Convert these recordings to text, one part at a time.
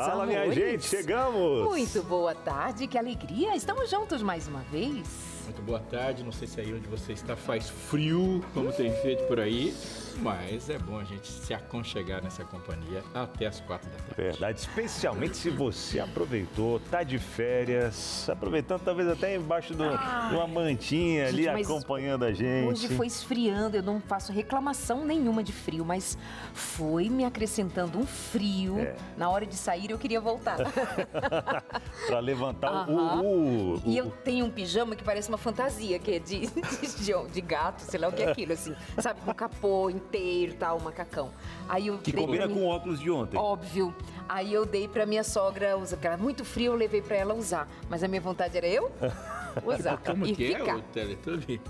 Fala, amores. minha gente, chegamos! Muito boa tarde, que alegria. Estamos juntos mais uma vez. Muito boa tarde, não sei se aí onde você está faz frio, como tem feito por aí, mas é bom a gente se aconchegar nessa companhia até as 4 da tarde. Verdade, especialmente se você aproveitou, tá de férias, aproveitando talvez até embaixo de uma mantinha ali, gente, mas acompanhando a gente. Hoje foi esfriando, eu não faço reclamação nenhuma de frio, mas foi me acrescentando um frio. Na hora de sair eu queria voltar. Pra levantar E eu tenho um pijama que parece uma fantasia, que é de gato, sei lá o que é aquilo, assim, sabe, com capô inteiro, tal, macacão. Aí eu Que combina com o óculos de ontem. Óbvio. Aí eu dei pra minha sogra usar, porque era muito frio, eu levei pra ela usar. Mas a minha vontade era eu usar Como e que ficar. é o Teletubby?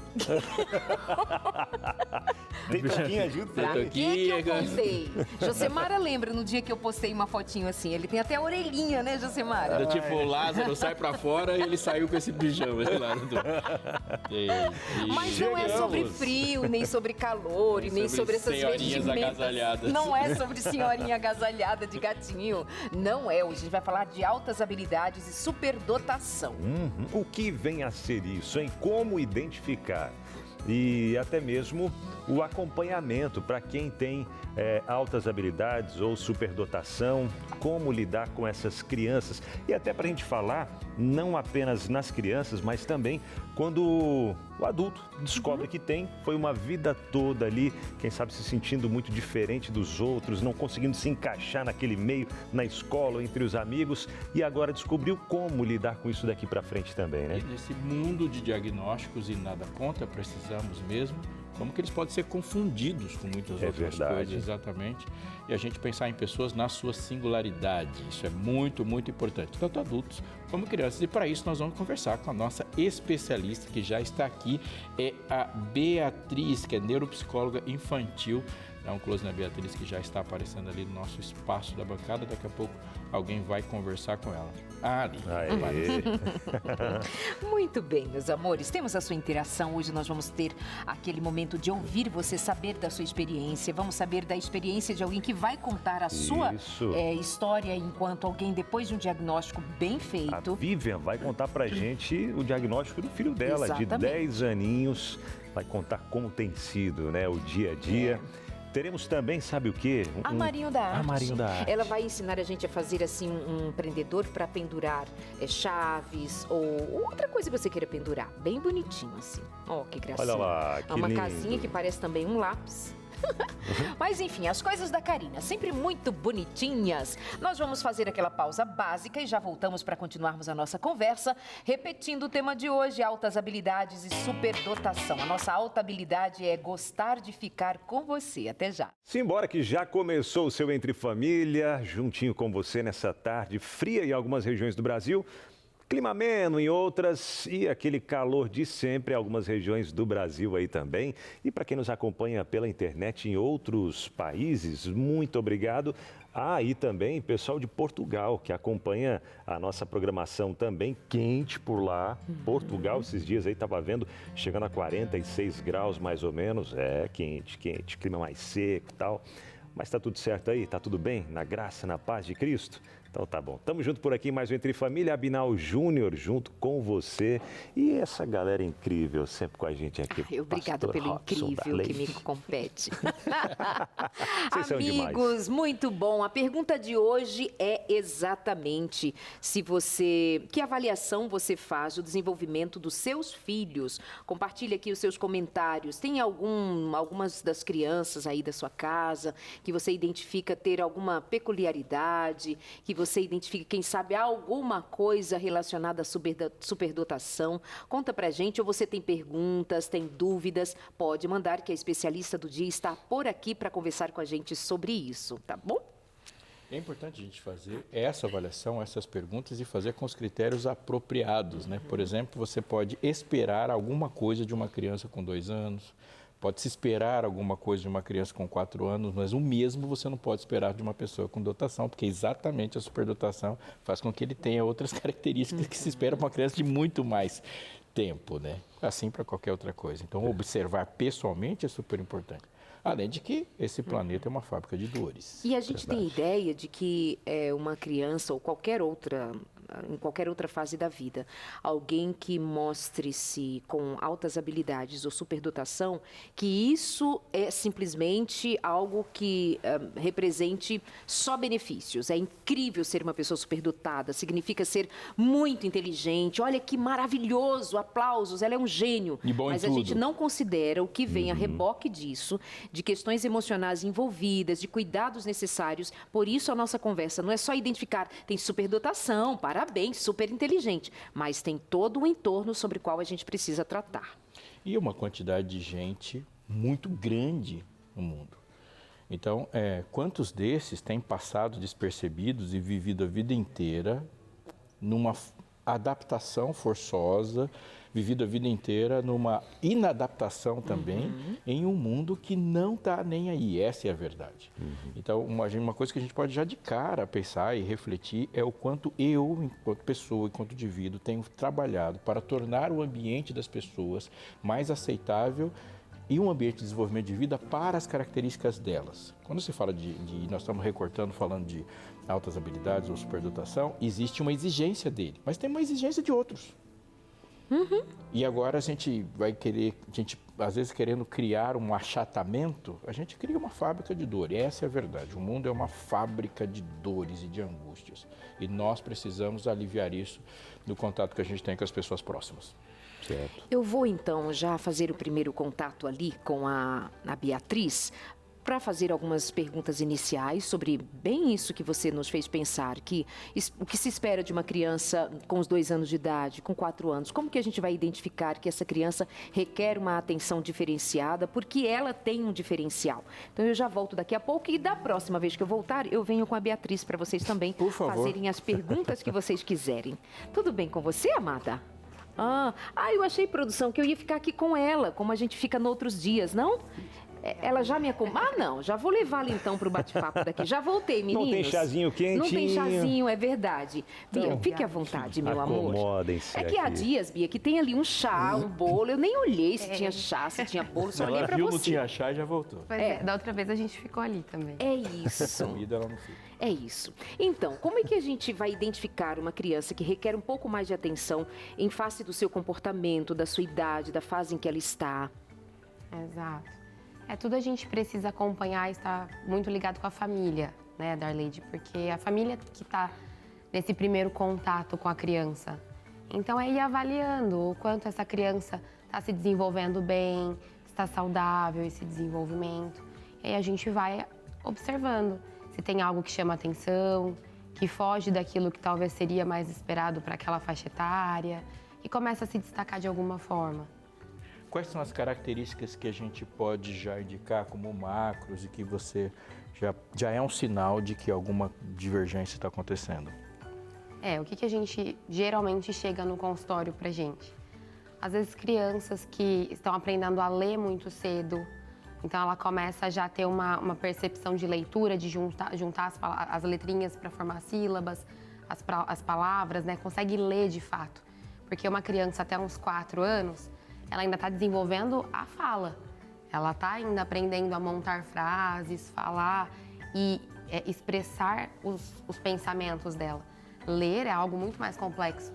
Tem toquinha junto? Pra que eu postei? Josemara lembra no dia que eu postei uma fotinho assim, ele tem até a orelhinha, né, Josemara? Era tipo o Lázaro sai pra fora e ele saiu com esse pijama, sei lá. Mas não é sobre Chegamos. frio, nem sobre calor, e nem sobre essas senhorinhas vestimentas. agasalhadas. Não é sobre senhorinha agasalhada de gatinho. Não é. Hoje a gente vai falar de altas habilidades e superdotação. O que vem a ser isso, hein? Como identificar? E até mesmo o acompanhamento para quem tem altas habilidades ou superdotação, como lidar com essas crianças. E até para a gente falar, não apenas nas crianças, mas também quando o adulto descobre que tem, foi uma vida toda ali, quem sabe se sentindo muito diferente dos outros, não conseguindo se encaixar naquele meio, na escola ou entre os amigos, e agora descobriu como lidar com isso daqui para frente também, né? E nesse mundo de diagnósticos e nada contra, precisamos mesmo, como que eles podem ser confundidos com muitas outras verdade. coisas, exatamente. E a gente pensar em pessoas na sua singularidade, isso é muito, muito importante, tanto adultos como crianças. E para isso nós vamos conversar com a nossa especialista que já está aqui, é a Beatriz, que é neuropsicóloga infantil. Dá um close na Beatriz, que já está aparecendo ali no nosso espaço da bancada. Daqui a pouco alguém vai conversar com ela. Ali. Muito bem, meus amores. Temos a sua interação. Hoje nós vamos ter aquele momento de ouvir você, saber da sua experiência. Vamos saber da experiência de alguém que vai contar a sua história enquanto alguém depois de um diagnóstico bem feito. A Vivian vai contar pra gente o diagnóstico do filho dela, Exatamente. de 10 aninhos. Vai contar como tem sido, né, o dia a dia. Teremos também, sabe o quê? A Marinho da Arte. A Marinho da Arte. Ela vai ensinar a gente a fazer assim um prendedor para pendurar chaves ou outra coisa que você queira pendurar. Bem bonitinho assim. Ó, que gracinha. Olha lá, que É uma lindo. casinha que parece também um lápis. Mas enfim, as coisas da Karina, sempre muito bonitinhas. Nós vamos fazer aquela pausa básica e já voltamos para continuarmos a nossa conversa, repetindo o tema de hoje, altas habilidades e superdotação. A nossa alta habilidade é gostar de ficar com você. Até já. Simbora que já começou o seu Entre Família, juntinho com você nessa tarde fria em algumas regiões do Brasil. Clima ameno em outras e aquele calor de sempre em algumas regiões do Brasil aí também. E para quem nos acompanha pela internet em outros países, muito obrigado. E também pessoal de Portugal, que acompanha a nossa programação também quente por lá. Portugal, esses dias aí estava vendo, chegando a 46 graus mais ou menos. Quente, clima mais seco e tal. Mas está tudo certo aí? Está tudo bem? Na graça, na paz de Cristo? Então tá bom. Tamo junto por aqui, mais um Entre Família. Abinal Júnior junto com você. E essa galera incrível sempre com a gente aqui. Obrigada Pastor pelo Robson incrível da que Lei. me compete. Vocês são demais. Amigos, muito bom. A pergunta de hoje é exatamente que avaliação você faz do desenvolvimento dos seus filhos. Compartilhe aqui os seus comentários. Tem algumas das crianças aí da sua casa que você identifica ter alguma peculiaridade, que você identifica, quem sabe, alguma coisa relacionada à superdotação? Conta pra gente, ou você tem perguntas, tem dúvidas, pode mandar, que a especialista do dia está por aqui para conversar com a gente sobre isso, tá bom? É importante a gente fazer essa avaliação, essas perguntas e fazer com os critérios apropriados, né? Por exemplo, você pode esperar alguma coisa de uma criança com 2 anos, pode-se esperar alguma coisa de uma criança com 4 anos, mas o mesmo você não pode esperar de uma pessoa com dotação, porque exatamente a superdotação faz com que ele tenha outras características que se espera para uma criança de muito mais tempo, né? Assim para qualquer outra coisa. Então, observar pessoalmente é super importante. Além de que esse planeta é uma fábrica de dores. E a gente tem ideia de que uma criança ou em qualquer outra fase da vida, alguém que mostre-se com altas habilidades ou superdotação, que isso é simplesmente algo que represente só benefícios. É incrível ser uma pessoa superdotada, significa ser muito inteligente. Olha que maravilhoso, aplausos, ela é um gênio. E bom em Mas a tudo. gente não considera o que vem a reboque disso, de questões emocionais envolvidas, de cuidados necessários. Por isso a nossa conversa não é só identificar, tem superdotação, parabéns, super inteligente, mas tem todo o entorno sobre o qual a gente precisa tratar. E uma quantidade de gente muito grande no mundo. Então, quantos desses têm passado despercebidos e vivido a vida inteira numa adaptação forçosa, vivido a vida inteira numa inadaptação também, em um mundo que não está nem aí. Essa é a verdade. Então, uma coisa que a gente pode já de cara pensar e refletir é o quanto eu, enquanto pessoa, enquanto indivíduo, tenho trabalhado para tornar o ambiente das pessoas mais aceitável e um ambiente de desenvolvimento de vida para as características delas. Quando se fala nós estamos recortando, falando de altas habilidades ou superdotação, existe uma exigência dele, mas tem uma exigência de outros. E agora a gente vai às vezes querendo criar um achatamento, a gente cria uma fábrica de dor. E essa é a verdade. O mundo é uma fábrica de dores e de angústias. E nós precisamos aliviar isso no contato que a gente tem com as pessoas próximas. Certo. Eu vou então já fazer o primeiro contato ali com a Beatriz, para fazer algumas perguntas iniciais sobre bem isso que você nos fez pensar, o que se espera de uma criança com os 2 anos de idade, com 4 anos, como que a gente vai identificar que essa criança requer uma atenção diferenciada, porque ela tem um diferencial. Então eu já volto daqui a pouco e da próxima vez que eu voltar, eu venho com a Beatriz para vocês também Por favor. fazerem as perguntas que vocês quiserem. Tudo bem com você, amada? Eu achei, produção, que eu ia ficar aqui com ela, como a gente fica nos outros dias, não? Ela já me acompanha? Não, já vou levá-la então para o bate-papo daqui. Já voltei, meninos. Não tem chazinho quentinho. Não tem chazinho, é verdade. Bia, Então, fique à vontade, meu amor. acomodem-se É que há aqui. dias, Bia, que tem ali um chá, um bolo. Eu nem olhei se tinha chá, se tinha bolo, só olhei Ela para viu, você. não tinha chá e já voltou. Pois é, da outra vez a gente ficou ali também. É isso. Comida ela não fica. É isso. Então, como é que a gente vai identificar uma criança que requer um pouco mais de atenção em face do seu comportamento, da sua idade, da fase em que ela está? Exato. Tudo a gente precisa acompanhar e estar muito ligado com a família, né, Darleide? Porque a família que está nesse primeiro contato com a criança. Então, é ir avaliando o quanto essa criança está se desenvolvendo bem, está saudável esse desenvolvimento. E aí a gente vai observando se tem algo que chama atenção, que foge daquilo que talvez seria mais esperado para aquela faixa etária e começa a se destacar de alguma forma. Quais são as características que a gente pode já indicar como macros e que você já é um sinal de que alguma divergência está acontecendo? O que a gente geralmente chega no consultório pra gente? Às vezes crianças que estão aprendendo a ler muito cedo, então ela começa a já ter uma percepção de leitura, de juntar as letrinhas para formar sílabas, as palavras, né? Consegue ler de fato. Porque uma criança até uns 4 anos, ela ainda está desenvolvendo a fala. Ela está ainda aprendendo a montar frases, falar e expressar os pensamentos dela. Ler é algo muito mais complexo.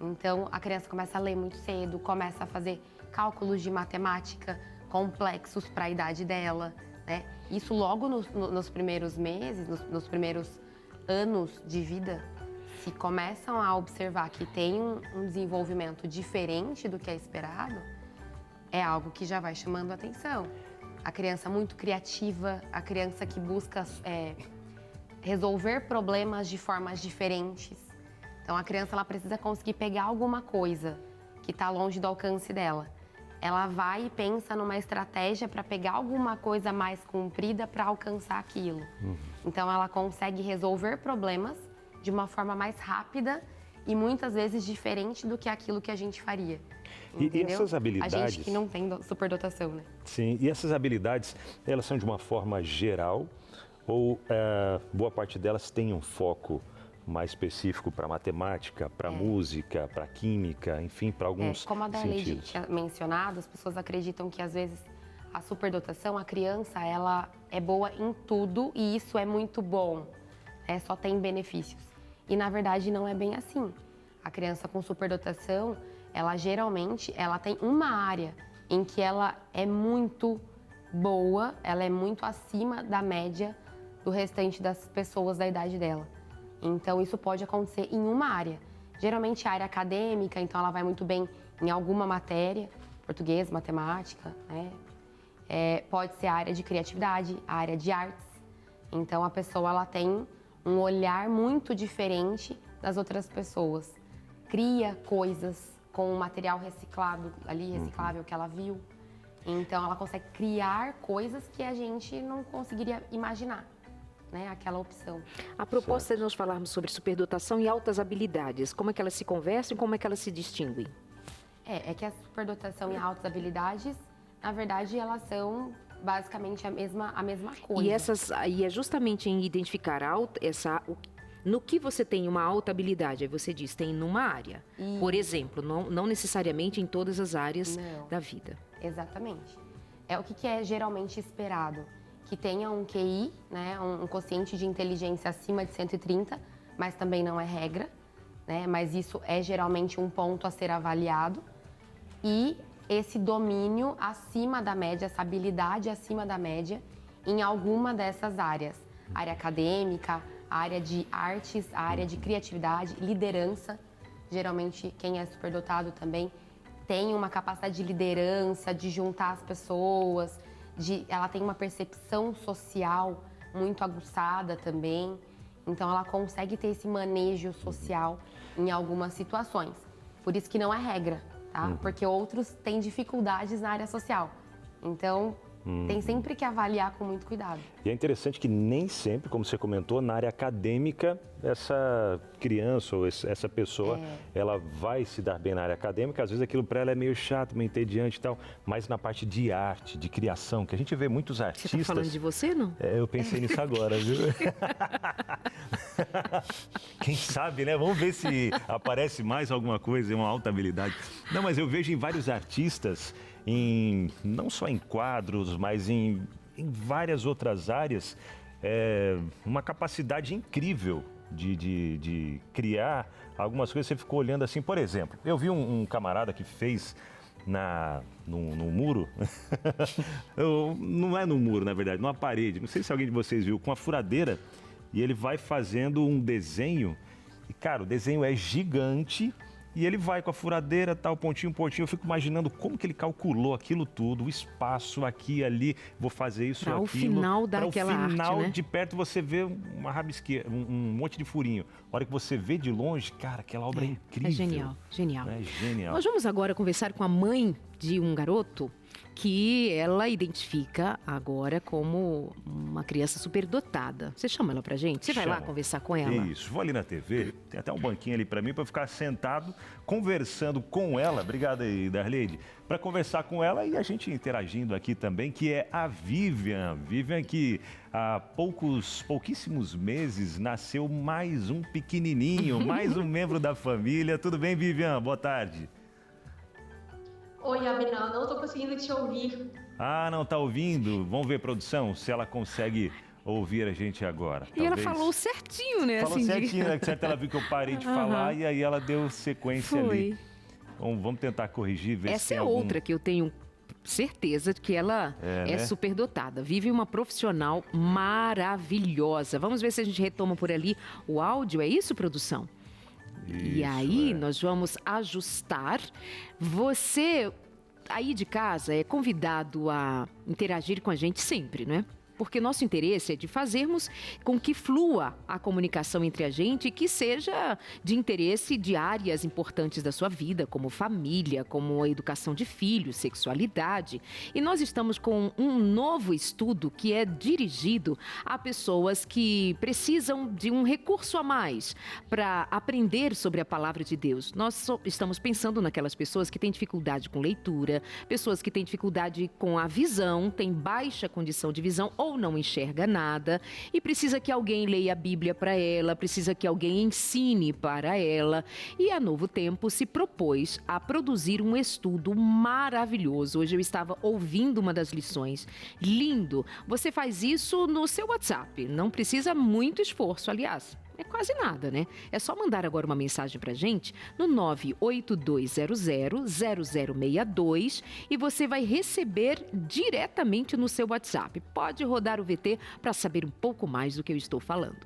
Então, a criança começa a ler muito cedo, começa a fazer cálculos de matemática complexos para a idade dela, né? Isso logo nos primeiros meses, nos primeiros anos de vida, se começam a observar que tem um desenvolvimento diferente do que é esperado, é algo que já vai chamando a atenção. A criança muito criativa, a criança que busca resolver problemas de formas diferentes. Então, a criança ela precisa conseguir pegar alguma coisa que está longe do alcance dela. Ela vai e pensa numa estratégia para pegar alguma coisa mais comprida para alcançar aquilo. Então, ela consegue resolver problemas de uma forma mais rápida e muitas vezes diferente do que aquilo que a gente faria. E essas habilidades... A gente que não tem superdotação, né? Sim, e essas habilidades, elas são de uma forma geral ou boa parte delas tem um foco mais específico para matemática, para música, para química, enfim, para alguns Como a Darleide sentidos? tinha mencionado, as pessoas acreditam que às vezes a superdotação, a criança, ela é boa em tudo e isso é muito bom, só tem benefícios. E, na verdade, não é bem assim. A criança com superdotação, ela geralmente, ela tem uma área em que ela é muito boa, ela é muito acima da média do restante das pessoas da idade dela. Então, isso pode acontecer em uma área. Geralmente, a área acadêmica, então ela vai muito bem em alguma matéria, português, matemática, né? Pode ser a área de criatividade, a área de artes. Então, a pessoa ela tem um olhar muito diferente das outras pessoas. Cria coisas com o material reciclado, ali, reciclável que ela viu. Então, ela consegue criar coisas que a gente não conseguiria imaginar, né? Aquela opção. A proposta é nós falarmos sobre superdotação e altas habilidades. Como é que elas se conversam e como é que elas se distinguem? É que a superdotação e altas habilidades, na verdade, elas são basicamente a mesma coisa. E é justamente em identificar no que você tem uma alta habilidade, aí você diz, tem numa área. Por exemplo, não necessariamente em todas as áreas da vida. Exatamente. O que é geralmente esperado? Que tenha um QI, né, um quociente de inteligência acima de 130, mas também não é regra, né, mas isso é geralmente um ponto a ser avaliado. E esse domínio acima da média, essa habilidade acima da média em alguma dessas áreas. Área acadêmica, a área de artes, a área de criatividade, liderança. Geralmente, quem é superdotado também tem uma capacidade de liderança, de juntar as pessoas, ela tem uma percepção social muito aguçada também. Então, ela consegue ter esse manejo social em algumas situações. Por isso que não é regra, tá? Porque outros têm dificuldades na área social. Então, tem sempre que avaliar com muito cuidado. E é interessante que nem sempre, como você comentou, na área acadêmica, essa criança ou essa pessoa, ela vai se dar bem na área acadêmica. Às vezes aquilo para ela é meio chato, meio entediante e tal. Mas na parte de arte, de criação, que a gente vê muitos artistas... Você está falando de você, não? Eu pensei nisso agora, viu? Quem sabe, né? Vamos ver se aparece mais alguma coisa, uma alta habilidade. Não, mas eu vejo em vários artistas... não só em quadros, mas em várias outras áreas, uma capacidade incrível de criar algumas coisas. Você ficou olhando assim, por exemplo, eu vi um camarada que fez no muro, não é no muro, na verdade, numa parede, não sei se alguém de vocês viu, com uma furadeira, e ele vai fazendo um desenho, e cara, o desenho é gigante. E ele vai com a furadeira, tal, pontinho, eu fico imaginando como que ele calculou aquilo tudo, o espaço aqui, ali, vou fazer isso, pra aquilo. Para o final daquela arte, né? Para o final, de perto, você vê uma rabisqueira, um monte de furinho. A hora que você vê de longe, cara, aquela obra é incrível. É genial, genial. É genial. Nós vamos agora conversar com a mãe de um garoto que ela identifica agora como uma criança superdotada. Você chama ela pra gente? Você vai lá conversar com ela? Isso, vou ali na TV, tem até um banquinho ali pra mim, pra eu ficar sentado, conversando com ela. Obrigado aí, Darleide. Pra conversar com ela e a gente interagindo aqui também, que é a Vivian. Vivian que há pouquíssimos meses nasceu mais um pequenininho, mais um membro da família. Tudo bem, Vivian? Boa tarde. Oi, Abinão, não estou conseguindo te ouvir. Ah, não tá ouvindo? Vamos ver, produção, se ela consegue ouvir a gente agora. E ela falou certinho, né? Falou certinho, né? Certo, ela viu que eu parei de falar e aí ela deu sequência ali. Vamos tentar corrigir, ver se essa tem é outra que eu tenho certeza de que ela é superdotada. Vive uma profissional maravilhosa. Vamos ver se a gente retoma por ali o áudio. É isso, produção? E aí nós vamos ajustar. Você aí de casa é convidado a interagir com a gente sempre, não é? Porque nosso interesse é de fazermos com que flua a comunicação entre a gente e que seja de interesse de áreas importantes da sua vida, como família, como a educação de filhos, sexualidade. E nós estamos com um novo estudo que é dirigido a pessoas que precisam de um recurso a mais para aprender sobre a palavra de Deus. Nós estamos pensando naquelas pessoas que têm dificuldade com leitura, pessoas que têm dificuldade com a visão, têm baixa condição de visão ou ou não enxerga nada e precisa que alguém leia a Bíblia para ela, precisa que alguém ensine para ela. E a Novo Tempo se propôs a produzir um estudo maravilhoso. Hoje eu estava ouvindo uma das lições. Lindo! Você faz isso no seu WhatsApp, não precisa muito esforço, aliás. É quase nada, né? É só mandar agora uma mensagem pra gente no 982000062 e você vai receber diretamente no seu WhatsApp. Pode rodar o VT para saber um pouco mais do que eu estou falando.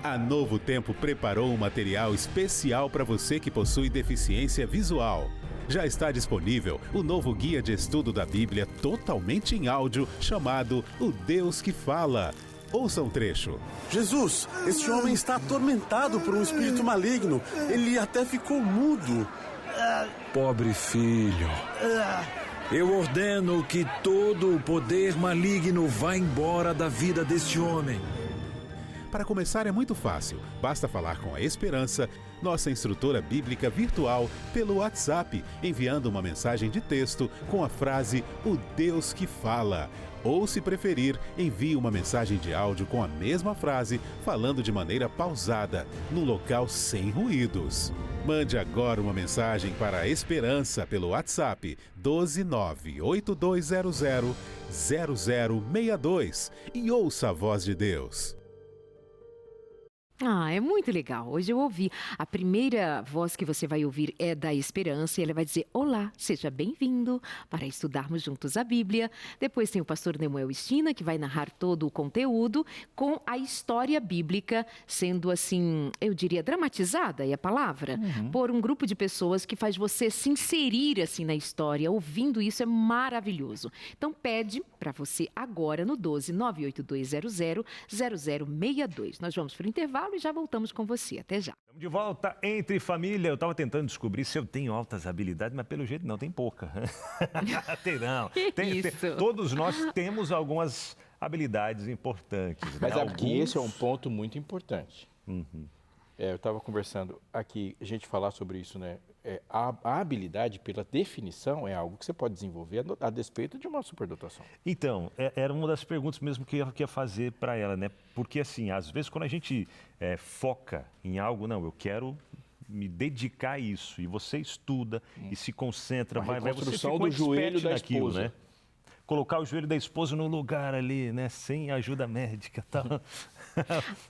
A Novo Tempo preparou um material especial para você que possui deficiência visual. Já está disponível o novo guia de estudo da Bíblia totalmente em áudio chamado O Deus que Fala. Ouça um trecho. Jesus, este homem está atormentado por um espírito maligno. Ele até ficou mudo. Pobre filho. Eu ordeno que todo o poder maligno vá embora da vida deste homem. Para começar é muito fácil. Basta falar com a Esperança, nossa instrutora bíblica virtual, pelo WhatsApp, enviando uma mensagem de texto com a frase O Deus que Fala. Ou, se preferir, envie uma mensagem de áudio com a mesma frase, falando de maneira pausada, num local sem ruídos. Mande agora uma mensagem para a Esperança pelo WhatsApp 12982000062 e ouça a voz de Deus. Ah, é muito legal. Hoje eu ouvi. A primeira voz que você vai ouvir é da Esperança e ela vai dizer: olá, seja bem-vindo para estudarmos juntos a Bíblia. Depois tem o pastor Nemuel Estina, que vai narrar todo o conteúdo com a história bíblica sendo assim, eu diria, dramatizada, é a palavra, por um grupo de pessoas que faz você se inserir assim na história. Ouvindo isso é maravilhoso. Então pede para você agora no 12982000062. Nós vamos para o intervalo e já voltamos com você. Até já. Estamos de volta entre família. Eu estava tentando descobrir se eu tenho altas habilidades, mas pelo jeito não, tem pouca. Tem não. Todos nós temos algumas habilidades importantes. Mas né? aqui esse é um ponto muito importante. Eu estava conversando aqui, a gente falar sobre isso, né? A habilidade, pela definição, é algo que você pode desenvolver a despeito de uma superdotação. Então, era uma das perguntas mesmo que eu ia fazer para ela, né? Porque, assim, às vezes quando a gente foca em algo, não, eu quero me dedicar a isso, e você estuda e se concentra, Uma você reconstrução fica um do joelho expert da naquilo, esposa. né? Colocar o joelho da esposa no lugar ali, né? Sem ajuda médica e tal.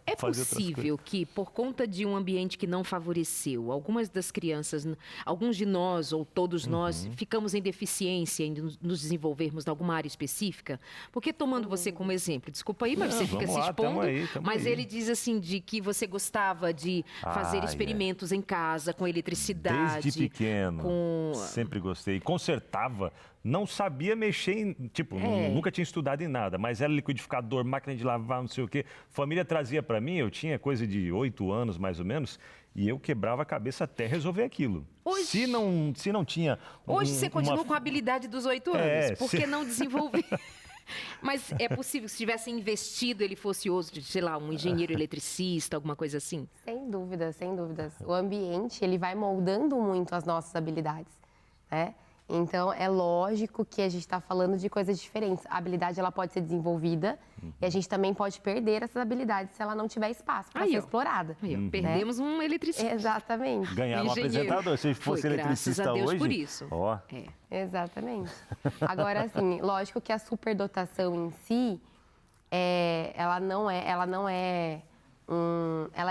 É Fazer outras possível que, por conta de um ambiente que não favoreceu, algumas das crianças, alguns de nós ou todos nós, ficamos em deficiência em nos desenvolvermos em alguma área específica? Porque, tomando você como exemplo, desculpa aí, mas você fica vamos se lá, expondo, tamo mas aí. ele diz assim, de que você gostava de fazer experimentos em casa com eletricidade. Desde pequeno, com... sempre gostei. Consertava, não sabia mexer em... Tipo, nunca tinha estudado em nada, mas era liquidificador, máquina de lavar, não sei o quê. Família trazia para mim, eu tinha coisa de 8 anos, mais ou menos, e eu quebrava a cabeça até resolver aquilo. Hoje- Se não tinha... Hoje você continua com a habilidade dos 8 anos. Por que se- não desenvolver? Mas é possível que se tivesse investido, ele fosse hoje, sei lá, um engenheiro eletricista, alguma coisa assim? Sem dúvidas, sem dúvidas. O ambiente, ele vai moldando muito as nossas habilidades, né? Então, é lógico que a gente está falando de coisas diferentes. A habilidade, ela pode ser desenvolvida e a gente também pode perder essas habilidades se ela não tiver espaço para Aí, ser ó. explorada. Aí, ó, perdemos um eletricista. Exatamente. Ganhar um Engenheiro. apresentador, se Foi, fosse eletricista graças a Deus hoje... por isso. Ó, Exatamente. Agora, assim, lógico que a superdotação em si, ela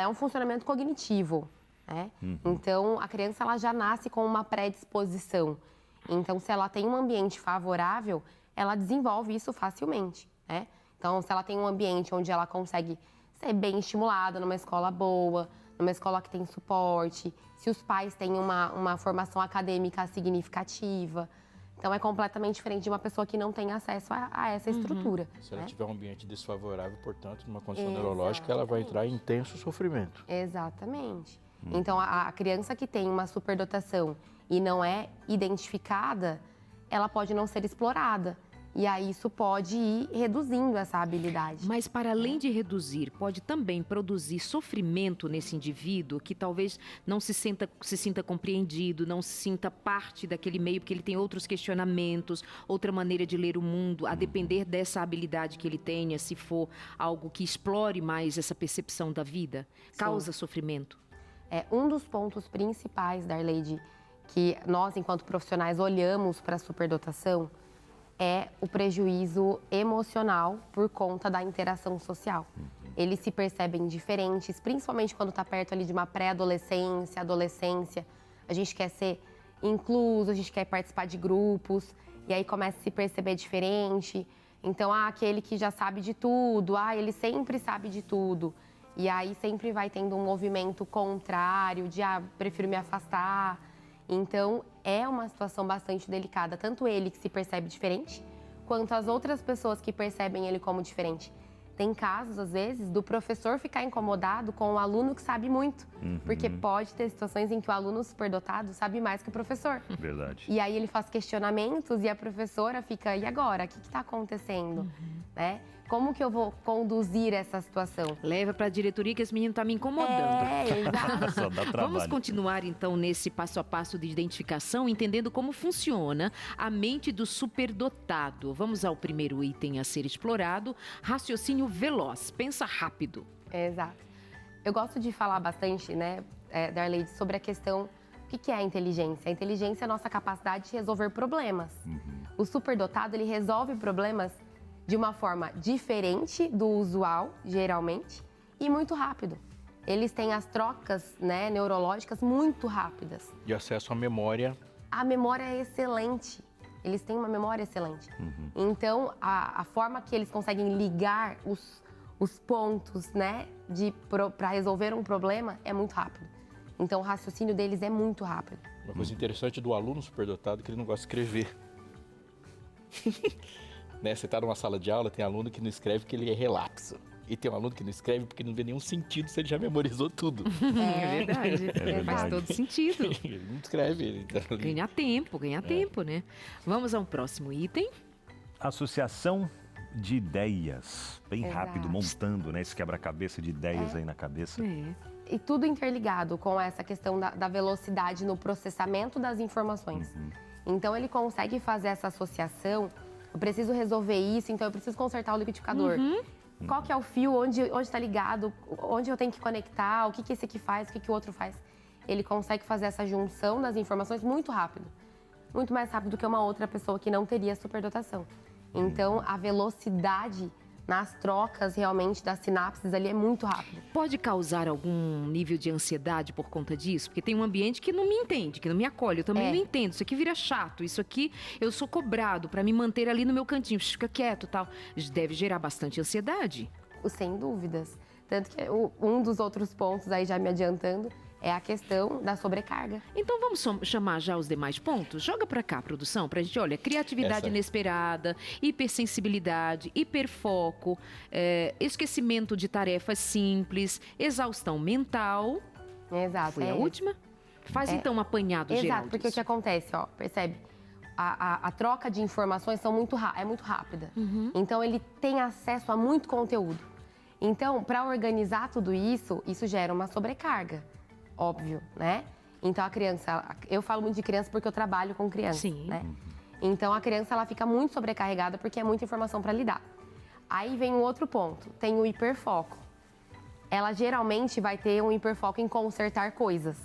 é um funcionamento cognitivo, né? Então, a criança ela já nasce com uma predisposição. Então, se ela tem um ambiente favorável, ela desenvolve isso facilmente, né? Então, se ela tem um ambiente onde ela consegue ser bem estimulada, numa escola boa, numa escola que tem suporte, se os pais têm uma formação acadêmica significativa. Então, é completamente diferente de uma pessoa que não tem acesso a essa estrutura. Se ela né? tiver um ambiente desfavorável, portanto, numa condição neurológica, ela vai entrar em intenso sofrimento. Exatamente. Então, a criança que tem uma superdotação e não é identificada, ela pode não ser explorada. E aí isso pode ir reduzindo essa habilidade. Mas para além de reduzir, pode também produzir sofrimento nesse indivíduo que talvez não se sinta compreendido, não se sinta parte daquele meio, porque ele tem outros questionamentos, outra maneira de ler o mundo, a depender dessa habilidade que ele tenha, se for algo que explore mais essa percepção da vida, causa sofrimento. Um dos pontos principais, Darleide, que nós, enquanto profissionais, olhamos para a superdotação é o prejuízo emocional por conta da interação social. Eles se percebem diferentes, principalmente quando está perto ali de uma pré-adolescência, adolescência. A gente quer ser incluso, a gente quer participar de grupos, e aí começa a se perceber diferente. Então, aquele que já sabe de tudo, ele sempre sabe de tudo. E aí sempre vai tendo um movimento contrário de, prefiro me afastar. Então, é uma situação bastante delicada, tanto ele que se percebe diferente, quanto as outras pessoas que percebem ele como diferente. Tem casos, às vezes, do professor ficar incomodado com o aluno que sabe muito, porque pode ter situações em que o aluno superdotado sabe mais que o professor. Verdade. E aí ele faz questionamentos e a professora fica, e agora? O que está acontecendo? Né? Como que eu vou conduzir essa situação? Leva para a diretoria que esse menino está me incomodando. Exato. Só dá trabalho. Vamos continuar, então, nesse passo a passo de identificação, entendendo como funciona a mente do superdotado. Vamos ao primeiro item a ser explorado, raciocínio veloz, pensa rápido. Exato. Eu gosto de falar bastante, né, Darleide, sobre a questão, o que é a inteligência? A inteligência é a nossa capacidade de resolver problemas. O superdotado, ele resolve problemas de uma forma diferente do usual, geralmente, e muito rápido. Eles têm as trocas, né, neurológicas muito rápidas. E acesso à memória. A memória é excelente. Eles têm uma memória excelente. Então, a forma que eles conseguem ligar os pontos, né, para resolver um problema é muito rápido. Então, o raciocínio deles é muito rápido. Uma coisa interessante do aluno superdotado é que ele não gosta de escrever. Né? Você está numa sala de aula, tem aluno que não escreve porque ele é relapso. E tem um aluno que não escreve porque não vê nenhum sentido se ele já memorizou tudo. É verdade. Faz todo sentido. Ele não escreve. Ele tá ali. Ganhar tempo, né? Vamos ao próximo item. Associação de ideias. Bem Exato. rápido, montando, né? Esse quebra-cabeça de ideias aí na cabeça. E tudo interligado com essa questão da velocidade no processamento das informações. Então, ele consegue fazer essa associação. Eu preciso resolver isso, então eu preciso consertar o liquidificador. Qual que é o fio, onde está ligado, onde eu tenho que conectar, o que esse aqui faz, o que o outro faz. Ele consegue fazer essa junção das informações muito rápido. Muito mais rápido do que uma outra pessoa que não teria superdotação. Então, a velocidade nas trocas, realmente, das sinapses ali é muito rápido. Pode causar algum nível de ansiedade por conta disso? Porque tem um ambiente que não me entende, que não me acolhe. Eu também não entendo. Isso aqui vira chato. Isso aqui, eu sou cobrado para me manter ali no meu cantinho. Fica quieto e tal. Deve gerar bastante ansiedade. Sem dúvidas. Tanto que um dos outros pontos, aí já me adiantando, é a questão da sobrecarga. Então vamos chamar já os demais pontos? Joga pra cá, produção, pra gente, olha, criatividade inesperada, hipersensibilidade, hiperfoco, esquecimento de tarefas simples, exaustão mental. Exato. Foi a última? Faz então um apanhado geral. Exato, porque o que acontece, percebe? A troca de informações é muito rápida. Então ele tem acesso a muito conteúdo. Então, para organizar tudo isso, isso gera uma sobrecarga. Óbvio, né? Então a criança, eu falo muito de criança porque eu trabalho com criança, né? Então a criança ela fica muito sobrecarregada porque é muita informação para lidar. Aí vem um outro ponto, tem o hiperfoco. Ela geralmente vai ter um hiperfoco em consertar coisas.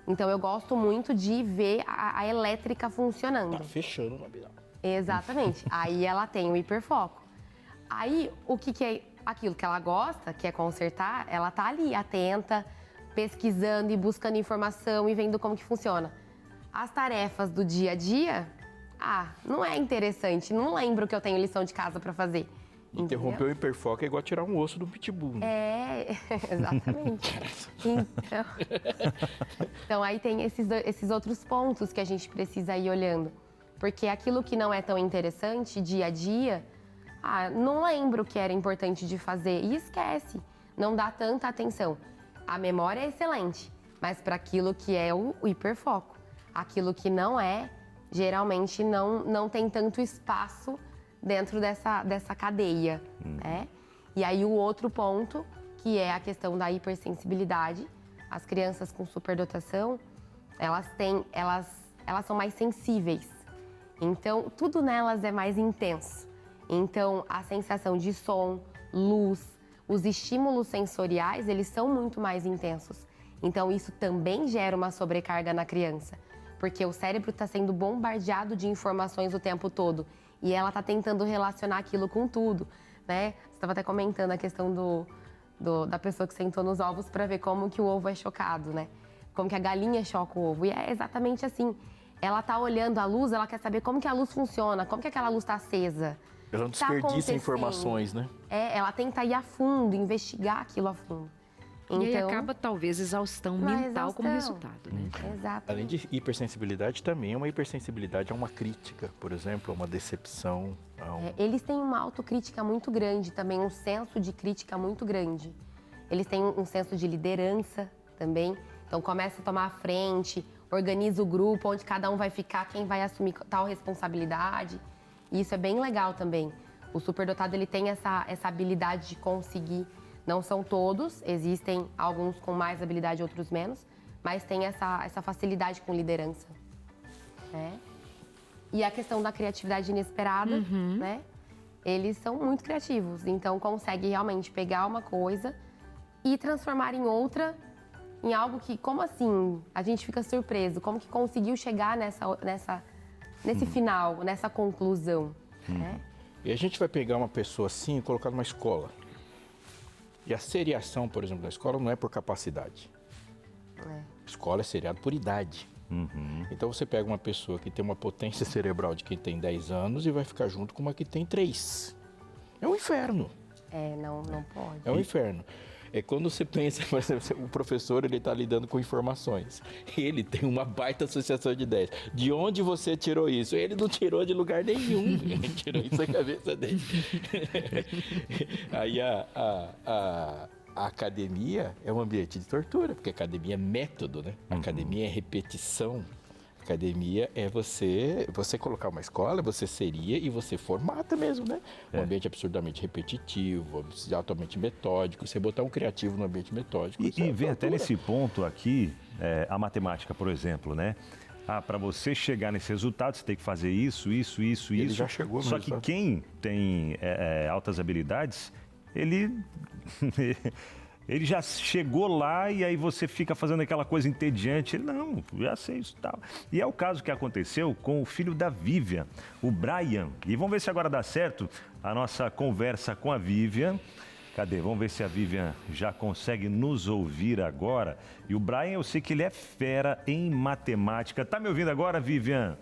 Então eu gosto muito de ver a elétrica funcionando. Tá fechando na biral. Exatamente. Aí ela tem o hiperfoco. Aí o que é aquilo que ela gosta, que é consertar, ela tá ali atenta, pesquisando e buscando informação e vendo como que funciona. As tarefas do dia a dia, não é interessante, não lembro que eu tenho lição de casa para fazer. Interromper o hiperfoco é igual tirar um osso do pitbull. Exatamente. Então aí tem esses outros pontos que a gente precisa ir olhando. Porque aquilo que não é tão interessante, dia a dia, não lembro que era importante de fazer e esquece, não dá tanta atenção. A memória é excelente, mas para aquilo que é o hiperfoco. Aquilo que não é, geralmente não tem tanto espaço dentro dessa cadeia, né? E aí o outro ponto, que é a questão da hipersensibilidade. As crianças com superdotação, elas são mais sensíveis. Então, tudo nelas é mais intenso. Então, a sensação de som, luz, os estímulos sensoriais, eles são muito mais intensos. Então, isso também gera uma sobrecarga na criança, porque o cérebro está sendo bombardeado de informações o tempo todo e ela está tentando relacionar aquilo com tudo, né? Você estava até comentando a questão da pessoa que sentou nos ovos para ver como que o ovo é chocado, né? Como que a galinha choca o ovo. E é exatamente assim. Ela está olhando a luz, ela quer saber como que a luz funciona, como que aquela luz está acesa. Ela não desperdiça informações, né? Ela tenta ir a fundo, investigar aquilo a fundo. Então, e aí acaba, talvez, exaustão mental como resultado, né? Exato. Além de hipersensibilidade, também é uma hipersensibilidade a uma crítica, por exemplo, a uma decepção. Eles têm uma autocrítica muito grande, também um senso de crítica muito grande. Eles têm um senso de liderança também. Então, começa a tomar a frente, organiza o grupo, onde cada um vai ficar, quem vai assumir tal responsabilidade. E isso é bem legal também. O superdotado, ele tem essa habilidade de conseguir. Não são todos, existem alguns com mais habilidade, outros menos, mas tem essa facilidade com liderança, né? E a questão da criatividade inesperada, né? Eles são muito criativos, então conseguem realmente pegar uma coisa e transformar em outra, em algo que, como assim? A gente fica surpreso, como que conseguiu chegar nesse final, nessa conclusão, né? E a gente vai pegar uma pessoa assim e colocar numa escola. E a seriação, por exemplo, da escola não é por capacidade. Escola é seriado por idade. Então você pega uma pessoa que tem uma potência cerebral de quem tem 10 anos e vai ficar junto com uma que tem 3. É um inferno. Não pode. É um inferno. É quando você pensa, por exemplo, o professor, ele está lidando com informações. Ele tem uma baita associação de ideias. De onde você tirou isso? Ele não tirou de lugar nenhum. Ele tirou isso da cabeça dele. Aí a academia é um ambiente de tortura, porque a academia é método, né? A academia é repetição. Academia é você colocar uma escola, você seria e você formata mesmo, né? Um ambiente absurdamente repetitivo, altamente metódico. Você botar um criativo no ambiente metódico. E vem até nesse ponto aqui, a matemática, por exemplo, né? Para você chegar nesse resultado, você tem que fazer isso. Ele já chegou no Só que quem tem altas habilidades, ele já chegou lá e aí você fica fazendo aquela coisa entediante. Ele, não, já sei isso e tal. E é o caso que aconteceu com o filho da Vivian, o Brian. E vamos ver se agora dá certo a nossa conversa com a Vivian. Cadê? Vamos ver se a Vivian já consegue nos ouvir agora. E o Brian, eu sei que ele é fera em matemática. Tá me ouvindo agora, Vivian?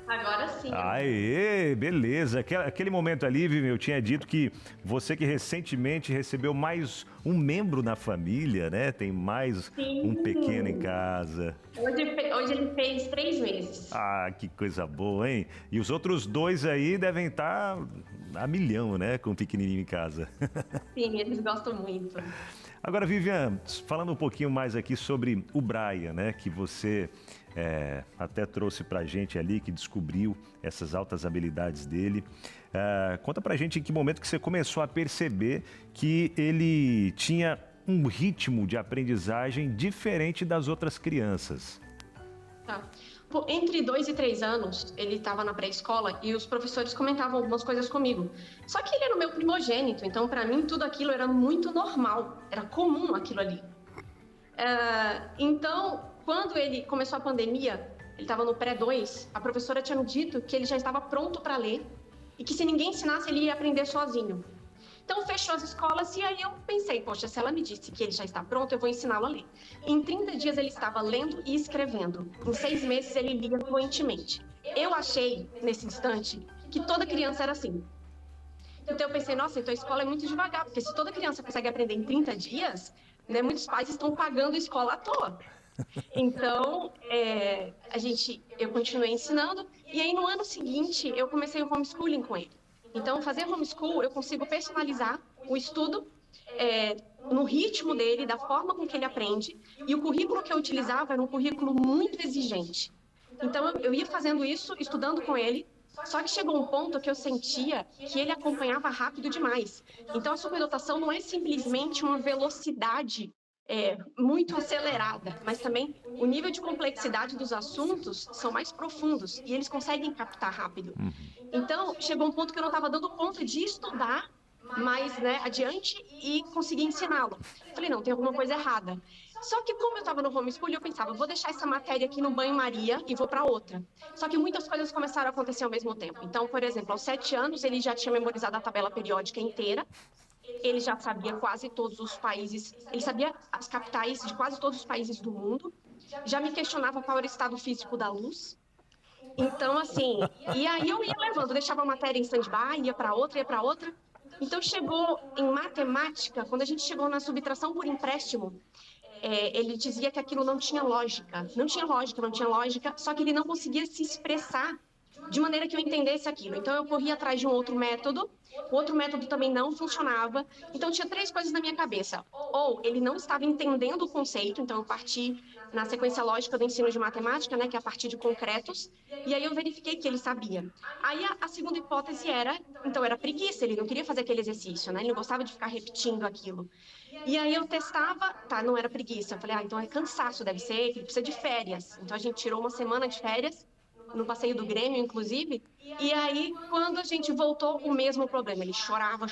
Agora sim. Aê, beleza. Aquele momento ali, Vivian, eu tinha dito que você que recentemente recebeu mais um membro na família, né? Tem mais um pequeno em casa. Hoje ele fez 3 meses. Ah, que coisa boa, hein? E os outros 2 aí devem estar a milhão, né? Com o pequenininho em casa. Sim, eles gostam muito. Agora, Vivian, falando um pouquinho mais aqui sobre o Brian, né? Que você até trouxe pra gente ali, que descobriu essas altas habilidades dele. Conta pra gente em que momento que você começou a perceber que ele tinha um ritmo de aprendizagem diferente das outras crianças. Tá. Entre 2 e 3 anos, ele estava na pré-escola e os professores comentavam algumas coisas comigo. Só que ele era o meu primogênito, então para mim tudo aquilo era muito normal, era comum aquilo ali. Então, quando ele começou a pandemia, ele estava no pré-2, a professora tinha me dito que ele já estava pronto para ler e que se ninguém ensinasse ele ia aprender sozinho. Então fechou as escolas e aí eu pensei, poxa, se ela me disse que ele já está pronto, eu vou ensiná-lo a ler. Em 30 dias ele estava lendo e escrevendo. Em 6 meses ele lia fluentemente. Eu achei, nesse instante, que toda criança era assim. Então eu pensei, nossa, então a escola é muito devagar, porque se toda criança consegue aprender em 30 dias, né, muitos pais estão pagando escola à toa. Então, eu continuei ensinando e aí no ano seguinte eu comecei o homeschooling com ele. Então, fazer homeschool, eu consigo personalizar o estudo no ritmo dele, da forma com que ele aprende. E o currículo que eu utilizava era um currículo muito exigente. Então, eu ia fazendo isso, estudando com ele, Só que chegou um ponto que eu sentia que ele acompanhava rápido demais. Então, a superdotação não é simplesmente uma velocidade muito acelerada, mas também o nível de complexidade dos assuntos são mais profundos e eles conseguem captar rápido. Então, chegou um ponto que eu não estava dando conta de estudar mais, né, adiante e conseguir ensiná-lo. Falei, não, tem alguma coisa errada. Só que como eu estava no homeschool, eu pensava, vou deixar essa matéria aqui no banho-maria e vou para outra. Só que muitas coisas começaram a acontecer ao mesmo tempo. Então, por exemplo, aos 7 anos, ele já tinha memorizado a tabela periódica inteira. Ele já sabia quase todos os países, ele sabia as capitais de quase todos os países do mundo. Já me questionava qual era o estado físico da luz. Então, assim, e aí eu ia levando, deixava a matéria em stand-by, ia para outra, ia para outra. Então, chegou em matemática, quando a gente chegou na subtração por empréstimo, ele dizia que aquilo não tinha lógica. Não tinha lógica, só que ele não conseguia se expressar de maneira que eu entendesse aquilo. Então, eu corria atrás de um outro método, o outro método também não funcionava. Então, tinha 3 coisas na minha cabeça. Ou ele não estava entendendo o conceito, então eu parti na sequência lógica do ensino de matemática, né, que é a partir de concretos, e aí eu verifiquei que ele sabia. Aí a segunda hipótese era preguiça, ele não queria fazer aquele exercício, né, ele não gostava de ficar repetindo aquilo. E aí eu testava, não era preguiça, eu falei, então é cansaço, deve ser, ele precisa de férias. Então a gente tirou uma semana de férias, no passeio do Grêmio, inclusive, e aí, quando a gente voltou, o mesmo problema. Ele chorava,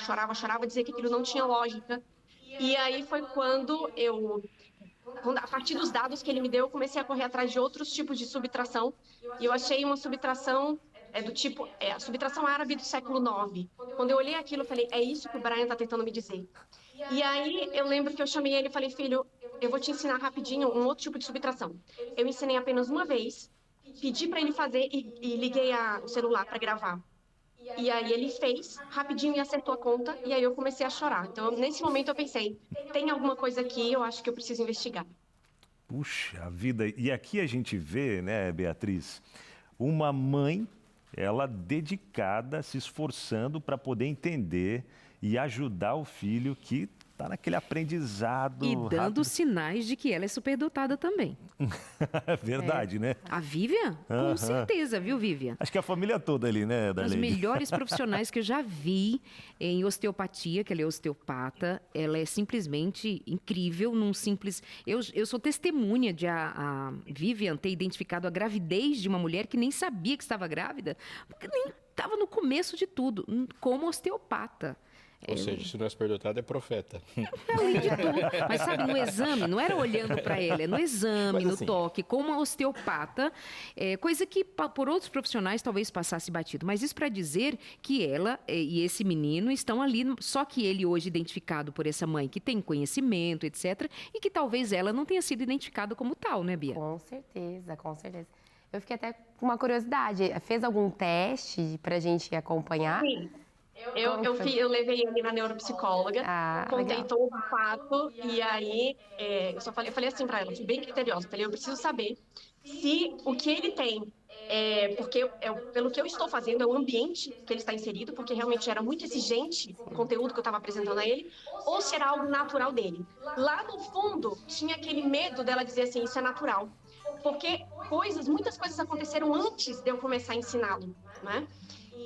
dizia que aquilo não tinha lógica. E aí foi quando a partir dos dados que ele me deu, eu comecei a correr atrás de outros tipos de subtração, e eu achei uma subtração do tipo, a subtração árabe do século IX. Quando eu olhei aquilo, eu falei, é isso que o Brian está tentando me dizer. E aí, eu lembro que eu chamei ele e falei, filho, eu vou te ensinar rapidinho um outro tipo de subtração. Eu ensinei apenas uma vez, pedi para ele fazer e liguei o celular para gravar. E aí ele fez rapidinho e acertou a conta, e aí eu comecei a chorar. Então, nesse momento eu pensei, tem alguma coisa aqui, eu acho que eu preciso investigar. Puxa vida, e aqui a gente vê, né, Beatriz, uma mãe, ela dedicada, se esforçando para poder entender e ajudar o filho que está naquele aprendizado. E dando rápido. Sinais de que ela é superdotada também. Verdade, né? A Vivian? Com certeza, viu, Vivian? Acho que a família toda ali, né, As Darlene? melhores profissionais que eu já vi em osteopatia, que ela é osteopata, ela é simplesmente incrível, num simples... Eu sou testemunha de a Vivian ter identificado a gravidez de uma mulher que nem sabia que estava grávida, porque nem estava no começo de tudo, como osteopata. Ou seja, se não é superdotado, é profeta. Além de tudo. Mas sabe, no exame, não era olhando para ela, é no exame, Mas, no toque, como uma osteopata, coisa que por outros profissionais talvez passasse batido. Mas isso para dizer que ela e esse menino estão ali, só que ele hoje identificado por essa mãe que tem conhecimento, etc., e que talvez ela não tenha sido identificada como tal, né, Bia? Com certeza, com certeza. Eu fiquei até com uma curiosidade. Fez algum teste para a gente acompanhar? Sim. Eu levei ele na neuropsicóloga, contei legal. todo o fato, e aí eu falei assim para ela, fui bem criteriosa, falei, eu preciso saber se o que ele tem, porque pelo que eu estou fazendo, é o ambiente que ele está inserido, porque realmente era muito exigente o conteúdo que eu estava apresentando a ele, ou se era algo natural dele. Lá no fundo, tinha aquele medo dela dizer assim, isso é natural, porque muitas coisas aconteceram antes de eu começar a ensiná-lo, né?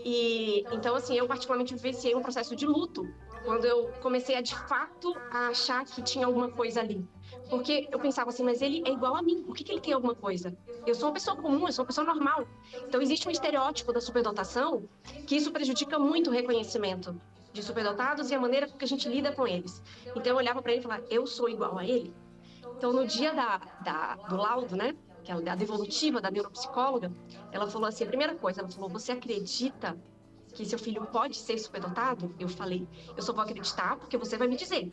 E então, assim, eu particularmente vivenciei um processo de luto quando eu comecei de fato a achar que tinha alguma coisa ali. Porque eu pensava assim, mas ele é igual a mim, por que ele tem alguma coisa? Eu sou uma pessoa comum, eu sou uma pessoa normal. Então, existe um estereótipo da superdotação que isso prejudica muito o reconhecimento de superdotados e a maneira que a gente lida com eles. Então, eu olhava para ele e falava, eu sou igual a ele? Então, no dia do laudo, né? Que é a devolutiva da neuropsicóloga, ela falou assim, a primeira coisa, ela falou, você acredita que seu filho pode ser superdotado? Eu falei, eu só vou acreditar porque você vai me dizer.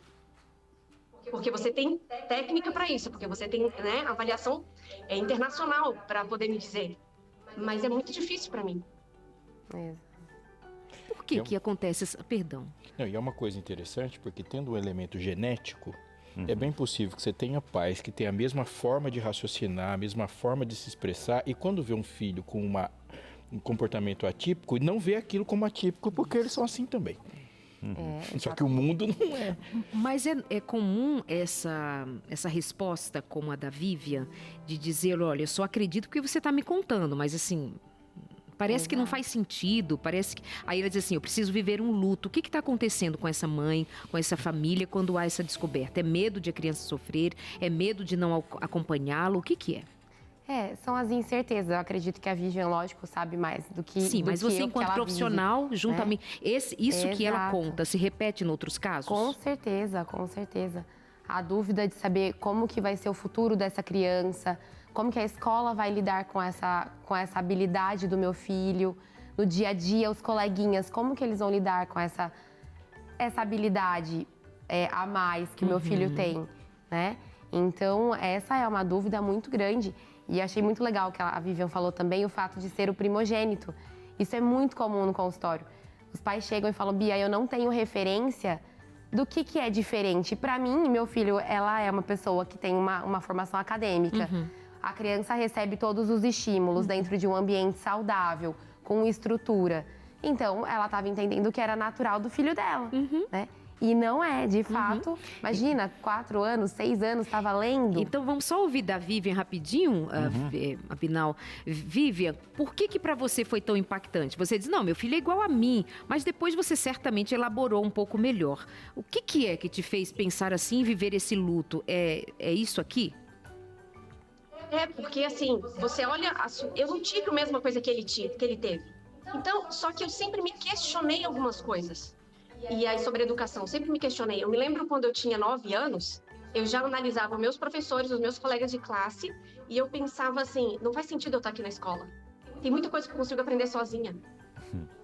Porque você tem técnica para isso, porque você tem, né, avaliação internacional para poder me dizer. Mas é muito difícil para mim. Por que acontece essa... Perdão. Não, e é uma coisa interessante, porque tendo um elemento genético, é bem possível que você tenha pais que têm a mesma forma de raciocinar, a mesma forma de se expressar, e quando vê um filho com um comportamento atípico, não vê aquilo como atípico, porque eles são assim também. Só que o mundo não é. Mas é comum essa resposta, como a da Vivian, de dizer, olha, eu só acredito porque você está me contando, mas assim... Parece que não faz sentido, parece que... Aí ela diz assim, eu preciso viver um luto. O que está acontecendo com essa mãe, com essa família, quando há essa descoberta? É medo de a criança sofrer? É medo de não acompanhá-lo? O que é? São as incertezas. Eu acredito que a Vivian, lógico, sabe mais do que Sim, mas você, enquanto profissional, vive, juntamente... né? Isso que ela conta, se repete em outros casos? Com certeza, com certeza. A dúvida de saber como que vai ser o futuro dessa criança, como que a escola vai lidar com essa habilidade do meu filho, no dia a dia, os coleguinhas, como que eles vão lidar com essa habilidade a mais que o meu filho tem, né? Então, essa é uma dúvida muito grande. E achei muito legal que a Vivian falou também, o fato de ser o primogênito. Isso é muito comum no consultório. Os pais chegam e falam, Bia, eu não tenho referência do que é diferente. Para mim, meu filho, ela é uma pessoa que tem uma formação acadêmica. A criança recebe todos os estímulos dentro de um ambiente saudável, com estrutura. Então, ela estava entendendo que era natural do filho dela, né? E não é, de fato. Imagina, 4 anos, 6 anos, estava lendo. Então, vamos só ouvir da Vivian rapidinho, Abinal. Vivian, por que para você foi tão impactante? Você diz, não, meu filho é igual a mim, mas depois você certamente elaborou um pouco melhor. O que é que te fez pensar assim e viver esse luto? É isso aqui? Porque assim, você olha, eu não tive a mesma coisa que ele teve. Então, só que eu sempre me questionei algumas coisas. E aí, sobre educação, sempre me questionei. Eu me lembro quando eu tinha 9 anos, eu já analisava meus professores, os meus colegas de classe, e eu pensava assim, não faz sentido eu estar aqui na escola. Tem muita coisa que eu consigo aprender sozinha.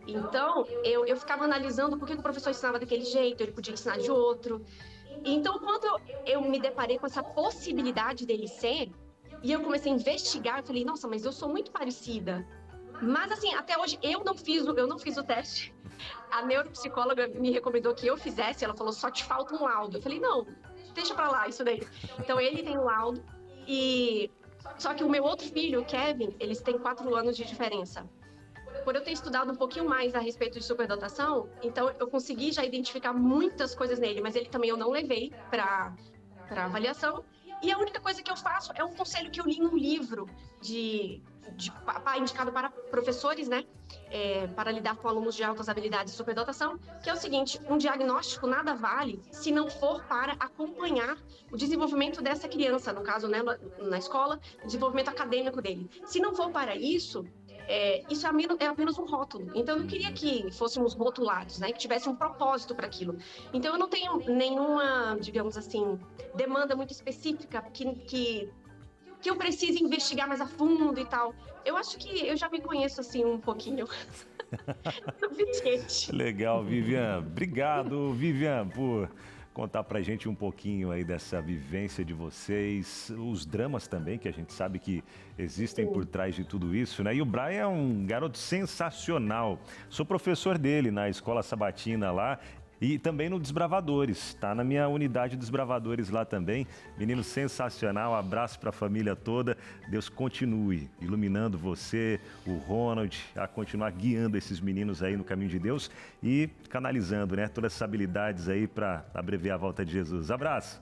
Então, eu ficava analisando por que o professor ensinava daquele jeito, ele podia ensinar de outro. Então, quando eu me deparei com essa possibilidade dele ser, e eu comecei a investigar, eu falei, nossa, mas eu sou muito parecida. Mas assim, até hoje eu não fiz o teste. A neuropsicóloga me recomendou que eu fizesse, ela falou, só te falta um laudo. Eu falei, não, deixa pra lá isso daí. Então ele tem um laudo, só que o meu outro filho, o Kevin, eles têm 4 anos de diferença. Por eu ter estudado um pouquinho mais a respeito de superdotação, então eu consegui já identificar muitas coisas nele, mas ele também eu não levei pra avaliação. E a única coisa que eu faço é um conselho que eu li num livro indicado para professores, né? Para lidar com alunos de altas habilidades de superdotação, que é o seguinte, um diagnóstico nada vale se não for para acompanhar o desenvolvimento dessa criança, no caso, né, na escola, o desenvolvimento acadêmico dele. Se não for para isso, isso é apenas um rótulo. Então, eu não queria que fôssemos rotulados, né? Que tivesse um propósito para aquilo. Então, eu não tenho nenhuma, digamos assim, demanda muito específica que eu precise investigar mais a fundo e tal. Eu acho que eu já me conheço, assim, um pouquinho. Suficiente. Legal, Vivian. Obrigado, Vivian, por contar pra gente um pouquinho aí dessa vivência de vocês, os dramas também, que a gente sabe que existem por trás de tudo isso, né? E o Brian é um garoto sensacional. Sou professor dele na Escola Sabatina lá e também no Desbravadores, tá na minha unidade Desbravadores lá também. Menino sensacional, abraço para a família toda. Deus continue iluminando você, o Ronald, a continuar guiando esses meninos aí no caminho de Deus e canalizando, né, todas essas habilidades aí para abreviar a volta de Jesus. Abraço.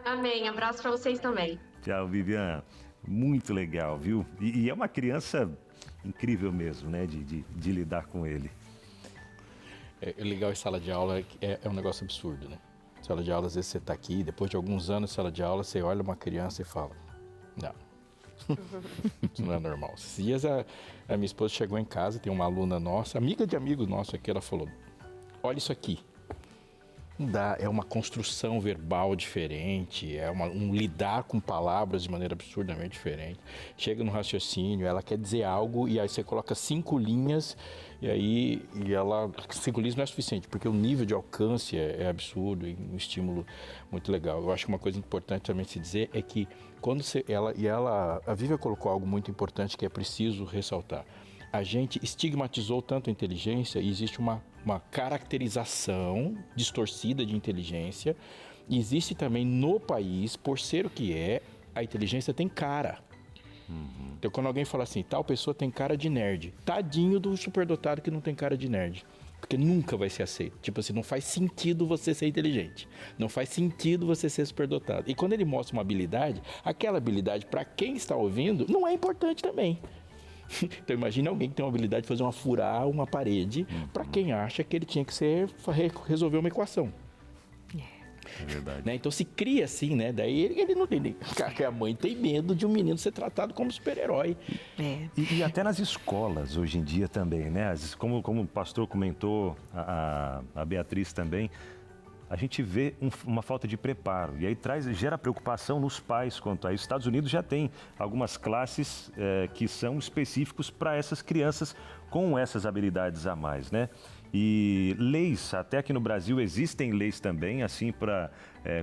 Amém, abraço para vocês também. Tchau, Vivian. Muito legal, viu? E é uma criança incrível mesmo, né, de lidar com ele. É legal em sala de aula, é um negócio absurdo, né? Sala de aula, às vezes você está aqui, depois de alguns anos de sala de aula, você olha uma criança e fala, não, isso não é normal. Esses dias a minha esposa chegou em casa, tem uma aluna nossa, amiga de amigos nossos aqui, ela falou, olha isso aqui. Não dá, é uma construção verbal diferente, um lidar com palavras de maneira absurdamente diferente. Chega no raciocínio, ela quer dizer algo e aí você coloca 5 linhas e 5 linhas não é suficiente, porque o nível de alcance é absurdo e um estímulo muito legal. Eu acho que uma coisa importante também se dizer é que quando a Vivian colocou algo muito importante que é preciso ressaltar. A gente estigmatizou tanto a inteligência e existe uma caracterização distorcida de inteligência. E existe também no país, por ser o que é, a inteligência tem cara. Então, quando alguém fala assim, tal pessoa tem cara de nerd, tadinho do superdotado que não tem cara de nerd. Porque nunca vai ser aceito. Tipo assim, não faz sentido você ser inteligente. Não faz sentido você ser superdotado. E quando ele mostra uma habilidade, aquela habilidade, para quem está ouvindo, não é importante também. Então imagine alguém que tem uma habilidade de furar uma parede para quem acha que ele tinha que resolver uma equação. É verdade. Né? Então se cria assim, né? Daí ele não tem. A mãe tem medo de um menino ser tratado como super-herói. E até nas escolas hoje em dia também, né? Como o pastor comentou, a Beatriz também, a gente vê uma falta de preparo. E aí gera preocupação nos pais quanto a isso. Os Estados Unidos já tem algumas classes que são específicos para essas crianças com essas habilidades a mais, né? E leis, até aqui no Brasil existem leis também, assim,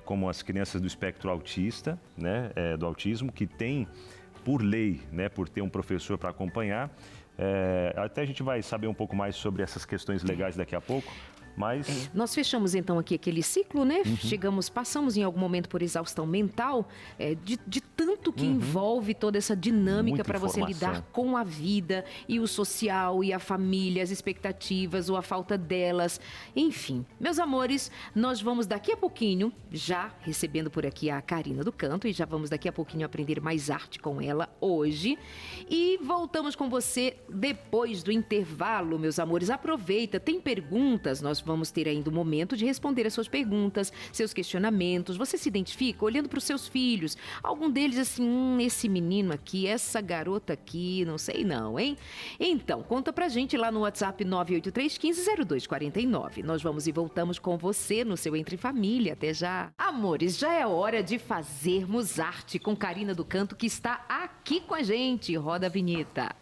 como as crianças do espectro autista, né, do autismo, que tem, por lei, né, por ter um professor para acompanhar. Até a gente vai saber um pouco mais sobre essas questões legais daqui a pouco. Mas... Nós fechamos então aqui aquele ciclo, né? Passamos em algum momento por exaustão mental, de tanto que envolve toda essa dinâmica para você lidar com a vida e o social e a família, as expectativas ou a falta delas. Enfim, meus amores, nós vamos daqui a pouquinho, já recebendo por aqui a Karina do Canto, e já vamos daqui a pouquinho aprender mais arte com ela hoje. E voltamos com você depois do intervalo, meus amores. Aproveita, tem perguntas, nós vamos ter ainda um momento de responder as suas perguntas, seus questionamentos. Você se identifica olhando para os seus filhos? Algum deles assim, esse menino aqui, essa garota aqui, não sei não, hein? Então, conta pra gente lá no WhatsApp 983150249. Nós vamos e voltamos com você no seu Entre Família. Até já. Amores, já é hora de fazermos arte com Karina do Canto, que está aqui com a gente. Roda a vinheta.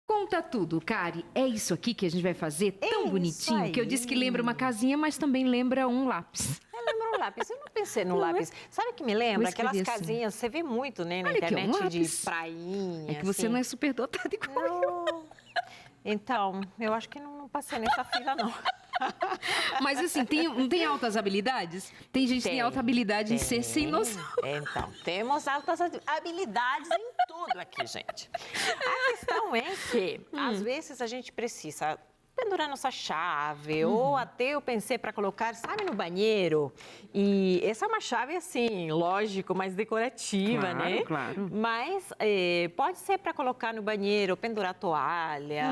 Conta tudo, Kari. É isso aqui que a gente vai fazer? Tão bonitinho, que eu disse que lembra uma casinha, mas também lembra um lápis. Lembra um lápis? Eu não pensei no lápis. Sabe o que me lembra? Aquelas casinhas, você vê muito, né, na internet, aqui, de prainha. É que você não é super dotada igual eu. Então, eu acho que não passei nessa fila, não. Mas assim, não tem altas habilidades? Tem gente que tem alta habilidade em ser sem noção. Então, temos altas habilidades em tudo aqui, gente. A questão é que, às vezes, a gente precisa pendurar nossa chave, ou até eu pensei para colocar, sabe, no banheiro. E essa é uma chave, assim, lógico, mais decorativa, né? Claro. Mas pode ser para colocar no banheiro, pendurar toalha,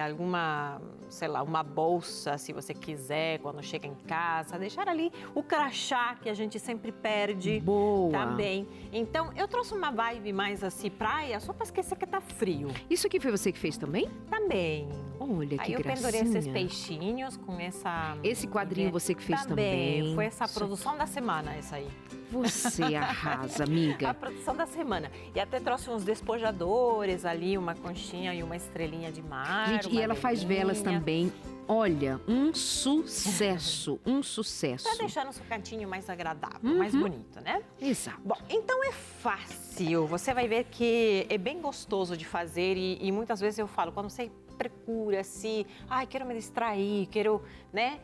alguma, sei lá, uma bolsa, se você quiser, quando chega em casa. Deixar ali o crachá, que a gente sempre perde. Boa. Também. Então, eu trouxe uma vibe mais assim, praia, só para esquecer que tá frio. Isso aqui foi você que fez também? Também. Olha, que Aí eu gracinha. pendurei esses peixinhos com essa... Esse quadrinho você que fez também. Foi essa produção da semana, essa aí. Você arrasa, amiga. A produção da semana. E até trouxe uns despojadores ali, uma conchinha e uma estrelinha de mar. Gente, e ela faz velas também. Olha, um sucesso, um sucesso. Pra deixar no seu cantinho mais agradável, mais bonito, né? Exato. Bom, então é fácil. Você vai ver que é bem gostoso de fazer e muitas vezes eu falo, quando você procura assim, quero me distrair, quero, né,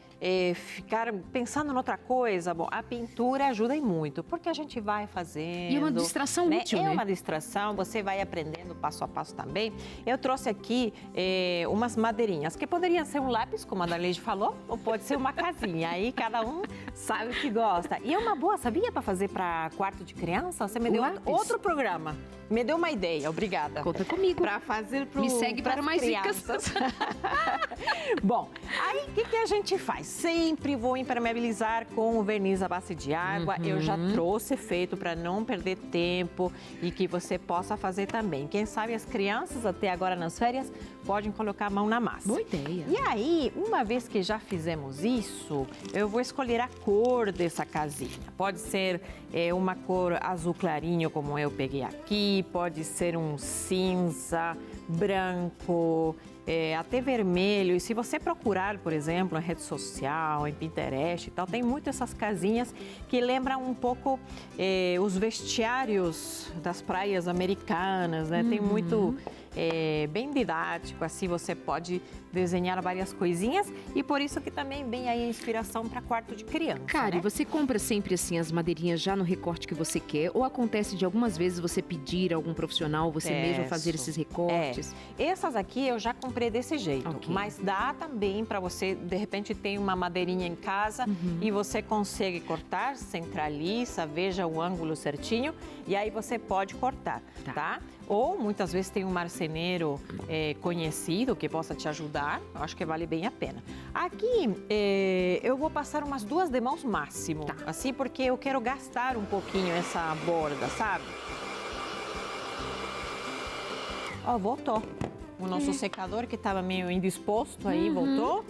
ficar pensando em outra coisa. Bom, a pintura ajuda muito, porque a gente vai fazendo. E é uma distração útil, né? É uma distração, você vai aprendendo passo a passo também. Eu trouxe aqui umas madeirinhas, que poderiam ser um lápis, como a Darlene falou, ou pode ser uma casinha. Aí cada um sabe o que gosta. E é uma boa, sabia, para fazer para quarto de criança? Você me deu outro programa. Me deu uma ideia, obrigada. Conta comigo. Para fazer Me segue para mais dicas. Bom, aí o que a gente faz? Sempre vou impermeabilizar com o verniz à base de água. Eu já trouxe feito para não perder tempo e que você possa fazer também. Quem sabe as crianças até agora nas férias podem colocar a mão na massa. Boa ideia. E aí, uma vez que já fizemos isso, eu vou escolher a cor dessa casinha. Pode ser uma cor azul clarinho, como eu peguei aqui, pode ser um cinza, branco, até vermelho. E se você procurar, por exemplo, na rede social, em Pinterest e tal, tem muito essas casinhas que lembram um pouco os vestiários das praias americanas, né? Tem muito bem didático, assim você pode desenhar várias coisinhas e por isso que também vem aí a inspiração para quarto de criança. Cara, né? e você compra sempre assim as madeirinhas já no recorte que você quer? Ou acontece de algumas vezes você pedir a algum profissional, você mesmo fazer esses recortes? Essas aqui eu já comprei desse jeito, Ok. mas dá também para você, de repente, tem uma madeirinha em casa e você consegue cortar, centraliza, veja o ângulo certinho e aí você pode cortar, tá? Ou muitas vezes tem um marceneiro conhecido que possa te ajudar, eu acho que vale bem a pena. Aqui eu vou passar umas 2 demãos máximo, assim, porque eu quero gastar um pouquinho essa borda, sabe? Ó, voltou. O nosso secador que estava meio indisposto aí, voltou.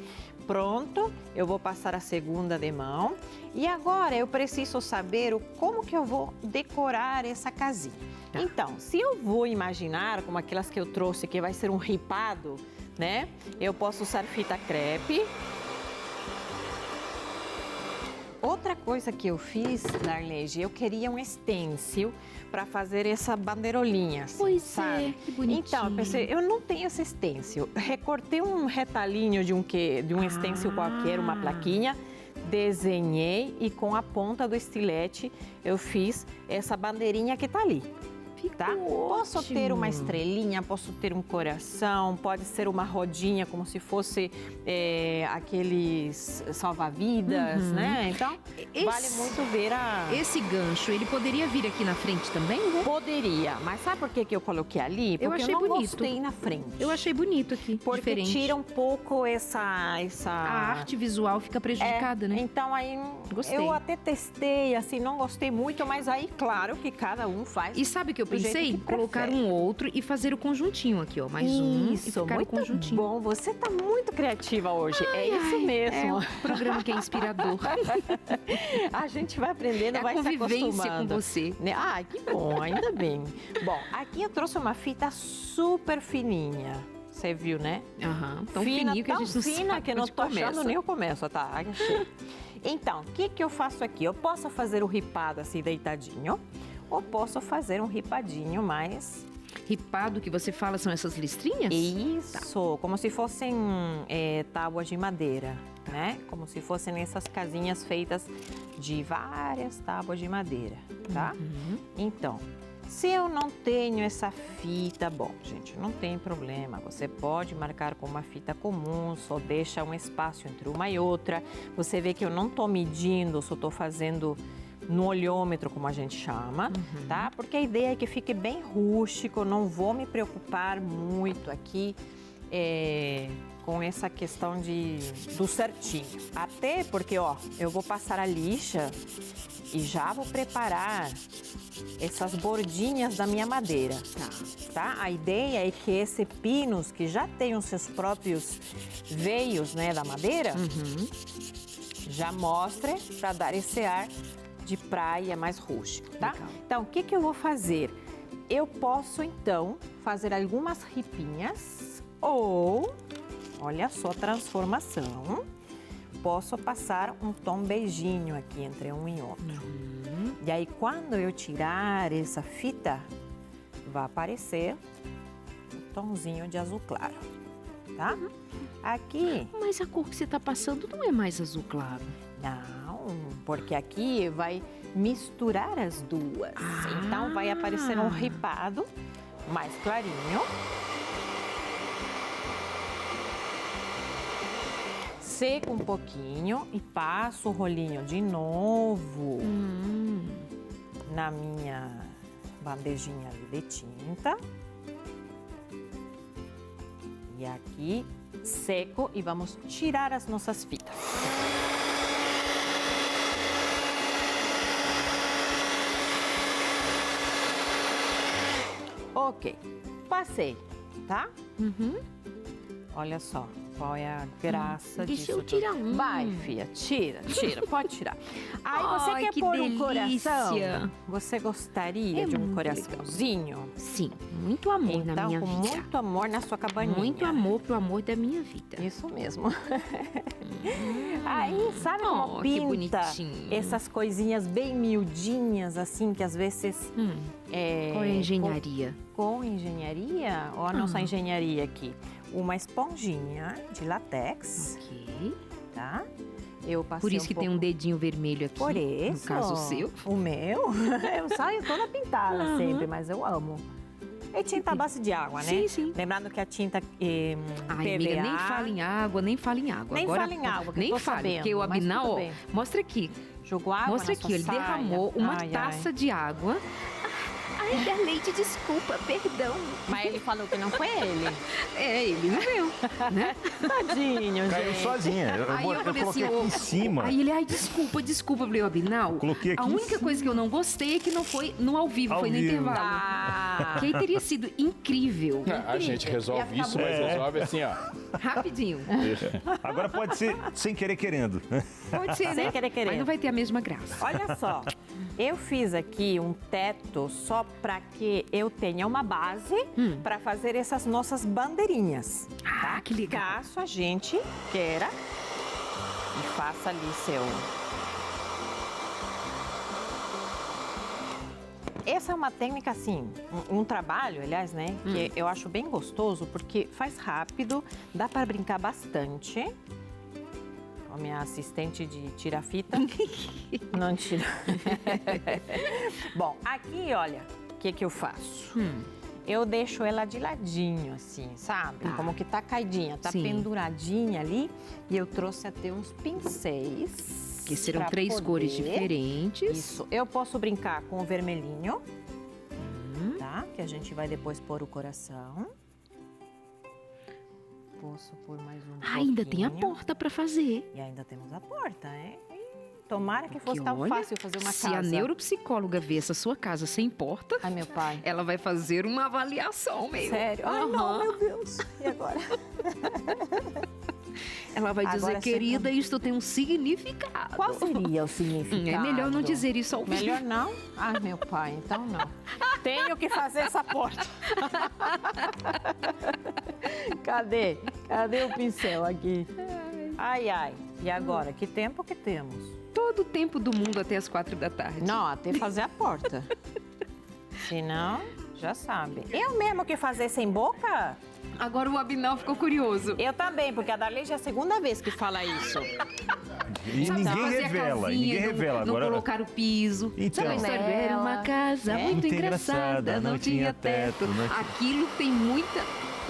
Pronto, eu vou passar a segunda demão. E agora eu preciso saber como que eu vou decorar essa casinha. Então, se eu vou imaginar, como aquelas que eu trouxe, que vai ser um ripado, né? Eu posso usar fita crepe. Outra coisa que eu fiz, Darlege, eu queria um stencil para fazer essa bandeirolinha, assim, Pois sabe? é, que bonitinho. Então, eu pensei, eu não tenho esse stencil. Recortei um retalhinho de um stencil qualquer, uma plaquinha, desenhei e com a ponta do estilete eu fiz essa bandeirinha que tá ali. Tá? Posso ter uma estrelinha, posso ter um coração, pode ser uma rodinha como se fosse aqueles salva-vidas, né? Então, vale muito ver Esse gancho, ele poderia vir aqui na frente também, né? Poderia, mas sabe por que eu coloquei ali? Porque Eu achei não bonito. gostei na frente. Eu achei bonito aqui, Porque diferente. tira um pouco essa... A arte visual fica prejudicada, né? Então aí Gostei. eu até testei, assim, não gostei muito, mas aí claro que cada um faz. E sabe o que eu do jeito pensei? que Colocar prefere. um outro e fazer o conjuntinho aqui, ó. Mais um e Isso, ficar o muito conjuntinho. bom. Você tá muito criativa hoje. É isso mesmo. É um programa que é inspirador. A gente vai aprendendo, É a vai se convivência acostumando. com você. Né? Ah, que bom, ainda bem. Bom, aqui eu trouxe uma fita super fininha. Você viu, né? Aham, tão fina, fininho que a gente não fina sabe que eu não onde tô achando começa. nem o começo, tá? Achei. Então, o que eu faço aqui? Eu posso fazer o ripado assim, deitadinho, ou posso fazer um ripadinho mais... Ripado que você fala são essas listrinhas? Isso, como se fossem tábuas de madeira, né? Como se fossem essas casinhas feitas de várias tábuas de madeira, tá? Então, se eu não tenho essa fita, bom, gente, não tem problema. Você pode marcar com uma fita comum, só deixa um espaço entre uma e outra. Você vê que eu não tô medindo, só tô fazendo no olhômetro, como a gente chama, tá? Porque a ideia é que fique bem rústico, não vou me preocupar muito aqui com essa questão do certinho. Até porque, ó, eu vou passar a lixa e já vou preparar essas bordinhas da minha madeira, tá? A ideia é que esse pinus, que já tem os seus próprios veios, né, da madeira, já mostre para dar esse ar de praia mais rústico, tá? Legal. Então, o que eu vou fazer? Eu posso, então, fazer algumas ripinhas ou, olha só a transformação, posso passar um tom beijinho aqui entre um e outro. E aí, quando eu tirar essa fita, vai aparecer um tomzinho de azul claro, tá? Aqui... Mas a cor que você tá passando não é mais azul claro. Não, porque aqui vai misturar as duas. Então, vai aparecer um ripado mais clarinho. Seco um pouquinho e passo o rolinho de novo na minha bandejinha ali de tinta. E aqui, seco, e vamos tirar as nossas fitas. Ok, passei, tá? Olha só, qual é a graça Deixa disso eu tirar tudo. um. Vai, filha, tira, pode tirar. Aí você Ai, quer que pôr um delícia. coração? Você gostaria É de um muito coraçãozinho? Sim, muito amor na Então, minha com vida. muito amor na sua cabaninha. Muito amor pro amor da minha vida. Isso mesmo. Aí, sabe como Oh, que pinta bonitinho. essas coisinhas bem miudinhas, assim, que às vezes... Qual é a engenharia? Com engenharia, ó, não só engenharia aqui. Uma esponjinha de látex, Ok. tá? Eu passei Por isso que tem um dedinho vermelho aqui. Por isso. No caso seu. O meu? Eu saio toda pintada sempre, mas eu amo. E tinta à base de água, né? Sim, sim. Lembrando que a tinta Ai, PVA... amiga, nem fala em água, nem fala em água. Nem Agora, fala em água, que nem eu tô fale, sabendo, porque o mas Abinal, tudo ó, bem. mostra aqui. Jogou água Mostra na aqui, sua ele saia. derramou uma Ai, taça de água. Ai, Darleide, desculpa, perdão. Mas ele falou que não foi ele. É, ele não viu, né? Tadinho, Caiu gente. sozinha. Eu Aí eu falei coloquei assim, aqui ô, em cima. Aí ele, ai, desculpa, eu falei, Abinal. Coloquei aqui A em única coisa que eu não gostei é que não foi no ao vivo, Ao foi no vivo. intervalo. Ah, Que aí teria sido incrível. A gente resolve isso, mas resolve assim, ó. Rapidinho. Agora pode ser sem querer querendo. Pode ser, Sem né? querer querer. Mas não vai ter a mesma graça. olha só. Eu fiz aqui um teto só para que eu tenha uma base para fazer essas nossas bandeirinhas. Ah, que legal. Caso a gente queira e faça ali seu... Essa é uma técnica, assim, um trabalho, aliás, né, que eu acho bem gostoso, porque faz rápido, dá para brincar bastante. A minha assistente de tira-fita não tira. Bom, aqui, olha, o que eu faço? Eu deixo ela de ladinho, assim, sabe? Tá. Como que tá caidinha, tá Sim. penduradinha ali. E eu trouxe até uns pincéis. Que serão pra 3 cores poder- diferentes. Isso. Eu posso brincar com o vermelhinho, tá? Que a gente vai depois pôr o coração. Posso pôr mais um Ah, ainda tem a pouquinho. porta pra fazer. E ainda temos a porta, hein? Tomara que fosse Que tão olha, fácil fazer uma se casa. a neuropsicóloga ver essa sua casa sem porta, Ai, meu pai. ela vai fazer uma avaliação meio. Sério? Ai, não, Aham. meu Deus. E agora? Ela vai dizer, Agora você querida, isto tem um significado. Qual seria o significado? É melhor não dizer isso ao vivo. Melhor não? Ai, meu pai, então não. Tenho que fazer essa porta. Cadê? Cadê o pincel aqui? Ai, ai. E agora? Que tempo que temos? Todo o tempo do mundo até as 4 da tarde. Não, até fazer a porta. Senão, já sabe. Eu mesmo que fazer sem boca? Agora o Abinal ficou curioso. Eu também, porque a Darley já é a segunda vez que fala isso. E Sabe, ninguém fazer a revela, casinha, ninguém não- revela. Não Agora, colocar o piso. Então. Sabe a história? Era uma casa É? muito engraçada, não tinha teto. não tinha- Aquilo tem muita...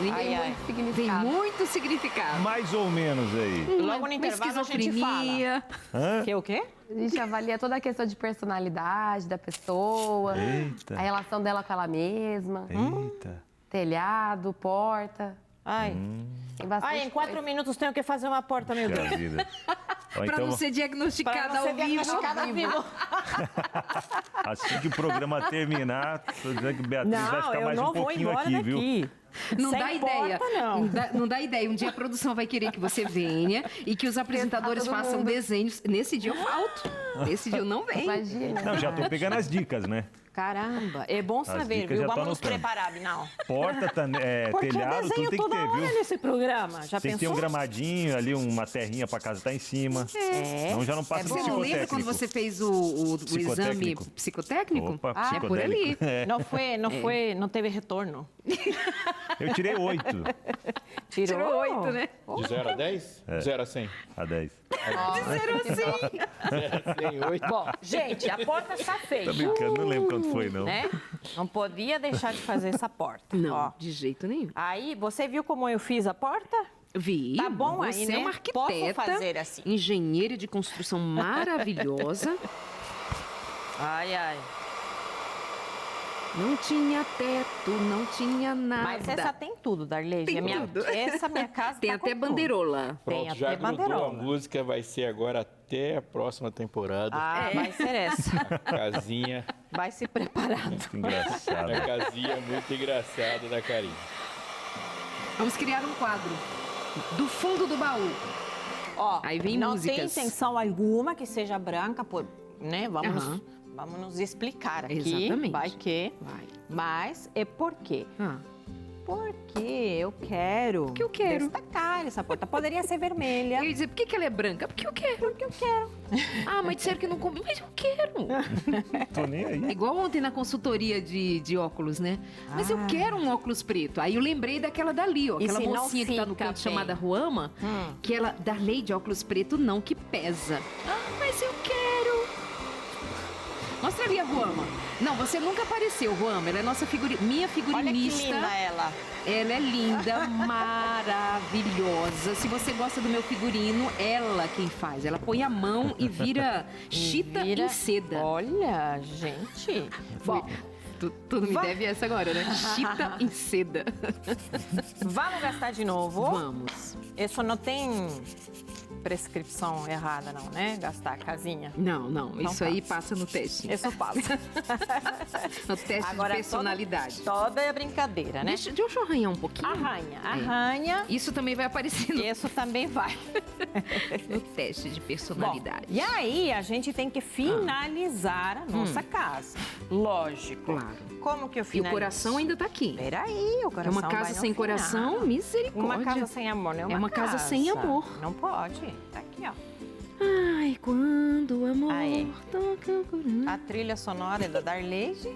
Ai, ai. Tem Significado. muito significado. mais ou menos aí. Logo no Uma intervalo a gente fala. esquizofrenia. Hã? Que o quê? A gente avalia toda a questão de personalidade da pessoa, Eita, a relação dela com ela mesma, eita. telhado, porta. Ai. Tem bastante Ai, em 4 coisa. minutos tenho que fazer uma porta, meu Deus. Puxa vida. Ó, Pra então, não ser diagnosticada Para não ser ao vivo. diagnosticada ao vivo. assim que o programa terminar, tô dizendo que Beatriz vai Não, ficar eu mais não um vou pouquinho embora aqui, viu? daqui. Não Sem dá ideia. porta, não. Não dá ideia. Um dia a produção vai querer que você venha e que os apresentadores todo façam mundo. desenhos. Nesse dia eu falto. Nesse dia eu não venho. Imagina. Não, já tô pegando as dicas, né? Caramba, é bom saber, dicas viu? já tão Vamos nos anotando. preparar, Binal. Porta, Porque eu telhado, desenho tudo tem que toda ter, hora viu? nesse programa. Já Tem que ter um pensou? gramadinho ali, uma terrinha pra casa tá em cima. É. Senão já não passa É no bom. Você não lembra psicotécnico. quando você fez o exame Psicotécnico. psicotécnico? Opa, É por ali. psicotécnico. É. Não teve retorno. Eu tirei 8 Tirou 8, né? De 0 a 10? 0 a 100. a 10. Disseram assim. 0 a 100, 8. Bom, gente, a porta está feita. Tô brincando, não lembro quanto foi, não. Né? Não podia deixar de fazer essa porta. Não, Ó. de jeito nenhum. Aí, você viu como eu fiz a porta? Vi. Tá bom você aí, é né? uma Posso arquiteta, fazer assim. engenheira de construção maravilhosa. Ai, ai. Não tinha teto, não tinha nada. Mas essa tem tudo, Darley. Tem minha, tudo. Essa minha casa Tem tá até com bandeirola. Tem Pronto, já até grudou banderola. a música, vai ser agora até a próxima temporada. Ah, vai ser essa. Casinha, Vai se preparando. Muito engraçado. a casinha muito engraçada da Karine. Vamos criar um quadro. do fundo do baú. Ó, Aí vem não músicas. tem intenção alguma que seja branca, né? Vamos nos explicar aqui. Exatamente. Vai que. Vai. Mas é por quê? Ah. Porque eu quero. Porque eu quero. Destacar essa porta. Poderia ser vermelha. Eu ia dizer, por que ela é branca? Porque eu quero. Porque eu quero. Ah, mas disseram que não combina. Mas eu quero. Tô nem aí. Igual ontem na consultoria de óculos, né? Mas eu quero um óculos preto. Aí eu lembrei daquela dali, ó. E Aquela se não mocinha que tá no fica canto bem? chamada Ruama. Que ela, da lei de óculos preto, não, que pesa. Ah, mas eu quero. Mostra ali a Ruama. Não, você nunca apareceu, Ruama. Ela é nossa minha figurinista. Olha que linda ela. Ela é linda, maravilhosa. Se você gosta do meu figurino, ela quem faz. Ela põe a mão e vira chita em seda. Olha, gente. Bom, Tu não me deve essa agora, né? Chita em seda. vamos gastar de novo? Vamos. Isso não tem prescrição errada, não, né? Gastar a casinha. Não. Isso tá. aí passa no teste. Isso passa. No teste Agora, de personalidade. Toda é brincadeira, né? Deixa eu arranhar um pouquinho. Arranha. Isso também vai aparecer no, Isso também vai. no teste de Bom, personalidade. e aí, a gente tem que finalizar a nossa casa. Lógico. Claro. Como que eu E o finalizo? coração ainda tá aqui. Peraí, o É coração uma vai casa no sem final. coração, misericórdia. Uma casa sem amor, não é uma casa sem amor. Não pode. Tá aqui, ó. Ai, quando o amor Aí. toca o coração. A trilha sonora é da Darleide.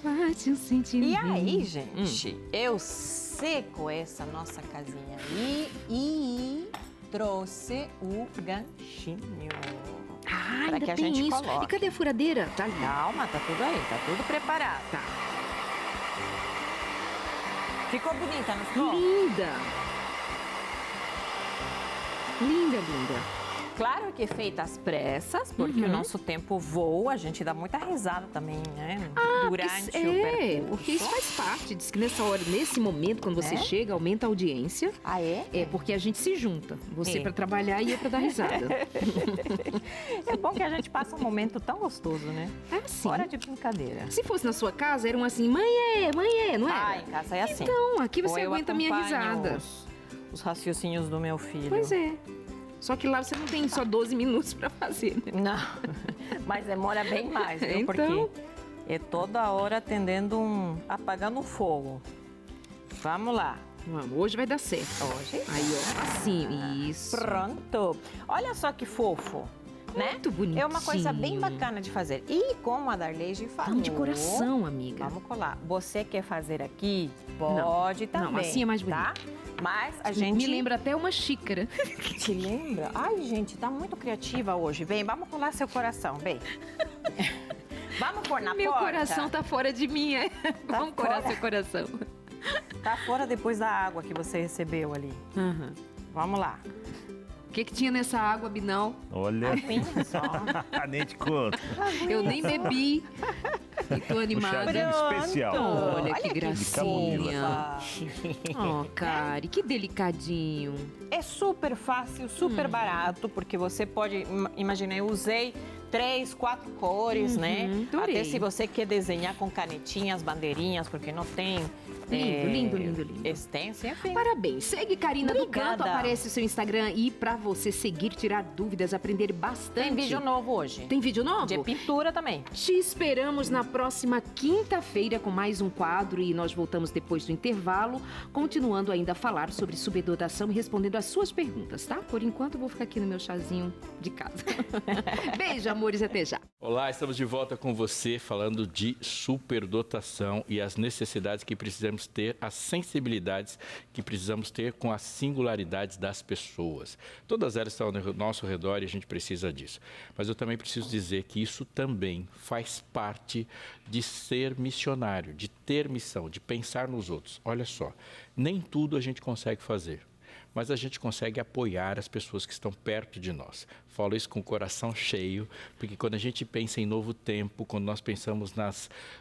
Bate o sentimento. E aí, gente, eu seco essa nossa casinha aí e trouxe o ganchinho. Ah, Pra ainda que a tem gente isso. coloque. E cadê a furadeira? Tá ali. Calma, tá tudo aí, tá tudo preparado. Tá. Ficou bonita, não ficou? Linda. Linda. Claro que feita às pressas, porque o nosso tempo voa, a gente dá muita risada também, né? Durante o percurso. Porque isso faz parte. Diz que nessa hora, nesse momento, quando você chega, aumenta a audiência. Ah, é? É porque a gente se junta. Você É. pra trabalhar e eu pra dar risada. É bom que a gente passa um momento tão gostoso, né? É assim. Fora de brincadeira. Se fosse na sua casa, eram assim, mãe, não era? Ah, em casa é assim. Então, aqui Ou você eu aguenta a minha acompanho risada. Os raciocínios do meu filho. Pois é. Só que lá você não tem só 12 minutos pra fazer, né? Não, mas demora bem mais, viu? Então. Porque é toda hora apagando um fogo. Vamos lá. Vamos, hoje vai dar certo. Hoje. Aí, ó, assim, isso. Pronto. Olha só que fofo, né? Muito bonitinho. É uma coisa bem bacana de fazer. E como a Darleide falou... Vamos de coração, amiga. Vamos colar. Você quer fazer aqui? Pode também. Não, assim é mais tá? Mas a gente... Me lembra até uma xícara. Te lembra? Ai, gente, tá muito criativa hoje. Vem, vamos colar seu coração, vem. Vamos pôr na Meu porta? coração tá fora de mim, é? Vamos corar fora. seu coração. Tá fora depois da água que você recebeu ali. Uhum. Vamos lá. O que tinha nessa água, Binão? Olha, Aguinha só. nem te conto. Eu nem bebi. E tô animada. chazinho especial. Olha que gracinha. fofa. Oh, Kari, que delicadinho. É super fácil, super barato, porque você pode... Imagina, eu usei 3, 4 cores, né? adorei. Até se você quer desenhar com canetinhas, bandeirinhas, porque não tem... Lindo. Extenso, enfim. Parabéns. Segue Karina do Obrigada. Canto, aparece o seu Instagram e pra você seguir, tirar dúvidas, aprender bastante. Tem vídeo novo hoje. Tem vídeo novo? De pintura também. Te esperamos na próxima quinta-feira com mais um quadro e nós voltamos depois do intervalo, continuando ainda a falar sobre subdotação e respondendo as suas perguntas, tá? Por enquanto eu vou ficar aqui no meu chazinho de casa. Beijo, amores, até já. Olá, estamos de volta com você falando de superdotação e as necessidades que precisamos ter, as sensibilidades que precisamos ter com as singularidades das pessoas. Todas elas estão ao nosso redor e a gente precisa disso. Mas eu também preciso dizer que isso também faz parte de ser missionário, de ter missão, de pensar nos outros. Olha só, nem tudo a gente consegue fazer, mas a gente consegue apoiar as pessoas que estão perto de nós. Falo isso com o coração cheio, porque quando a gente pensa em novo tempo, quando nós pensamos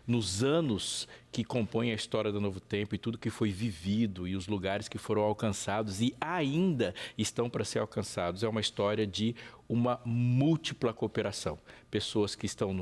nos anos que compõem a história do Novo Tempo e tudo que foi vivido e os lugares que foram alcançados e ainda estão para ser alcançados. É uma história de uma múltipla cooperação. Pessoas que estão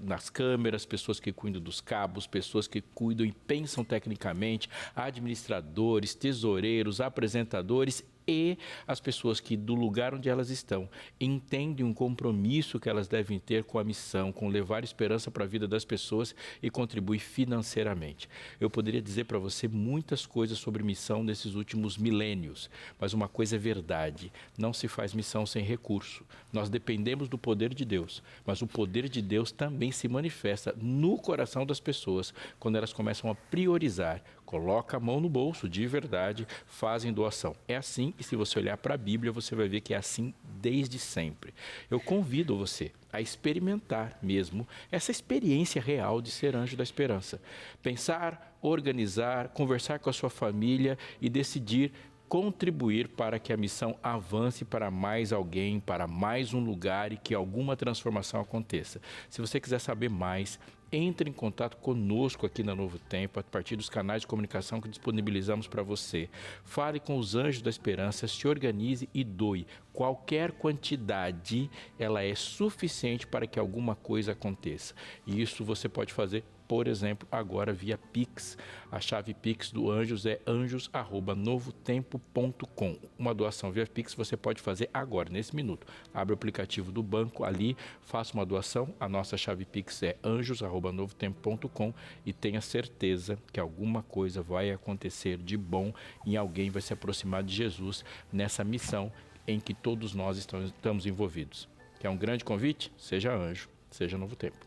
nas câmeras, pessoas que cuidam dos cabos, pessoas que cuidam e pensam tecnicamente, administradores, tesoureiros, apresentadores e as pessoas que, do lugar onde elas estão, entendem um compromisso que elas devem ter com a missão, com levar esperança para a vida das pessoas e contribuir financeiramente. Eu poderia dizer para você muitas coisas sobre missão nesses últimos milênios, mas uma coisa é verdade, não se faz missão sem recurso. Nós dependemos do poder de Deus, mas o poder de Deus também se manifesta no coração das pessoas quando elas começam a priorizar, colocam a mão no bolso de verdade, fazem doação. É assim, e se você olhar para a Bíblia, você vai ver que é assim desde sempre. Eu convido você a experimentar mesmo essa experiência real de ser anjo da esperança. Pensar, organizar, conversar com a sua família e decidir contribuir para que a missão avance para mais alguém, para mais um lugar e que alguma transformação aconteça. Se você quiser saber mais, entre em contato conosco aqui na Novo Tempo, a partir dos canais de comunicação que disponibilizamos para você. Fale com os Anjos da Esperança, se organize e doe. Qualquer quantidade, ela é suficiente para que alguma coisa aconteça. E isso você pode fazer, por exemplo, agora via Pix. A chave Pix do Anjos é anjos@novotempo.com. Uma doação via Pix você pode fazer agora, nesse minuto. Abre o aplicativo do banco ali, faça uma doação. A nossa chave Pix é anjos@novotempo.com e tenha certeza que alguma coisa vai acontecer de bom e alguém vai se aproximar de Jesus nessa missão em que todos nós estamos envolvidos. Que é um grande convite? Seja anjo, seja Novo Tempo.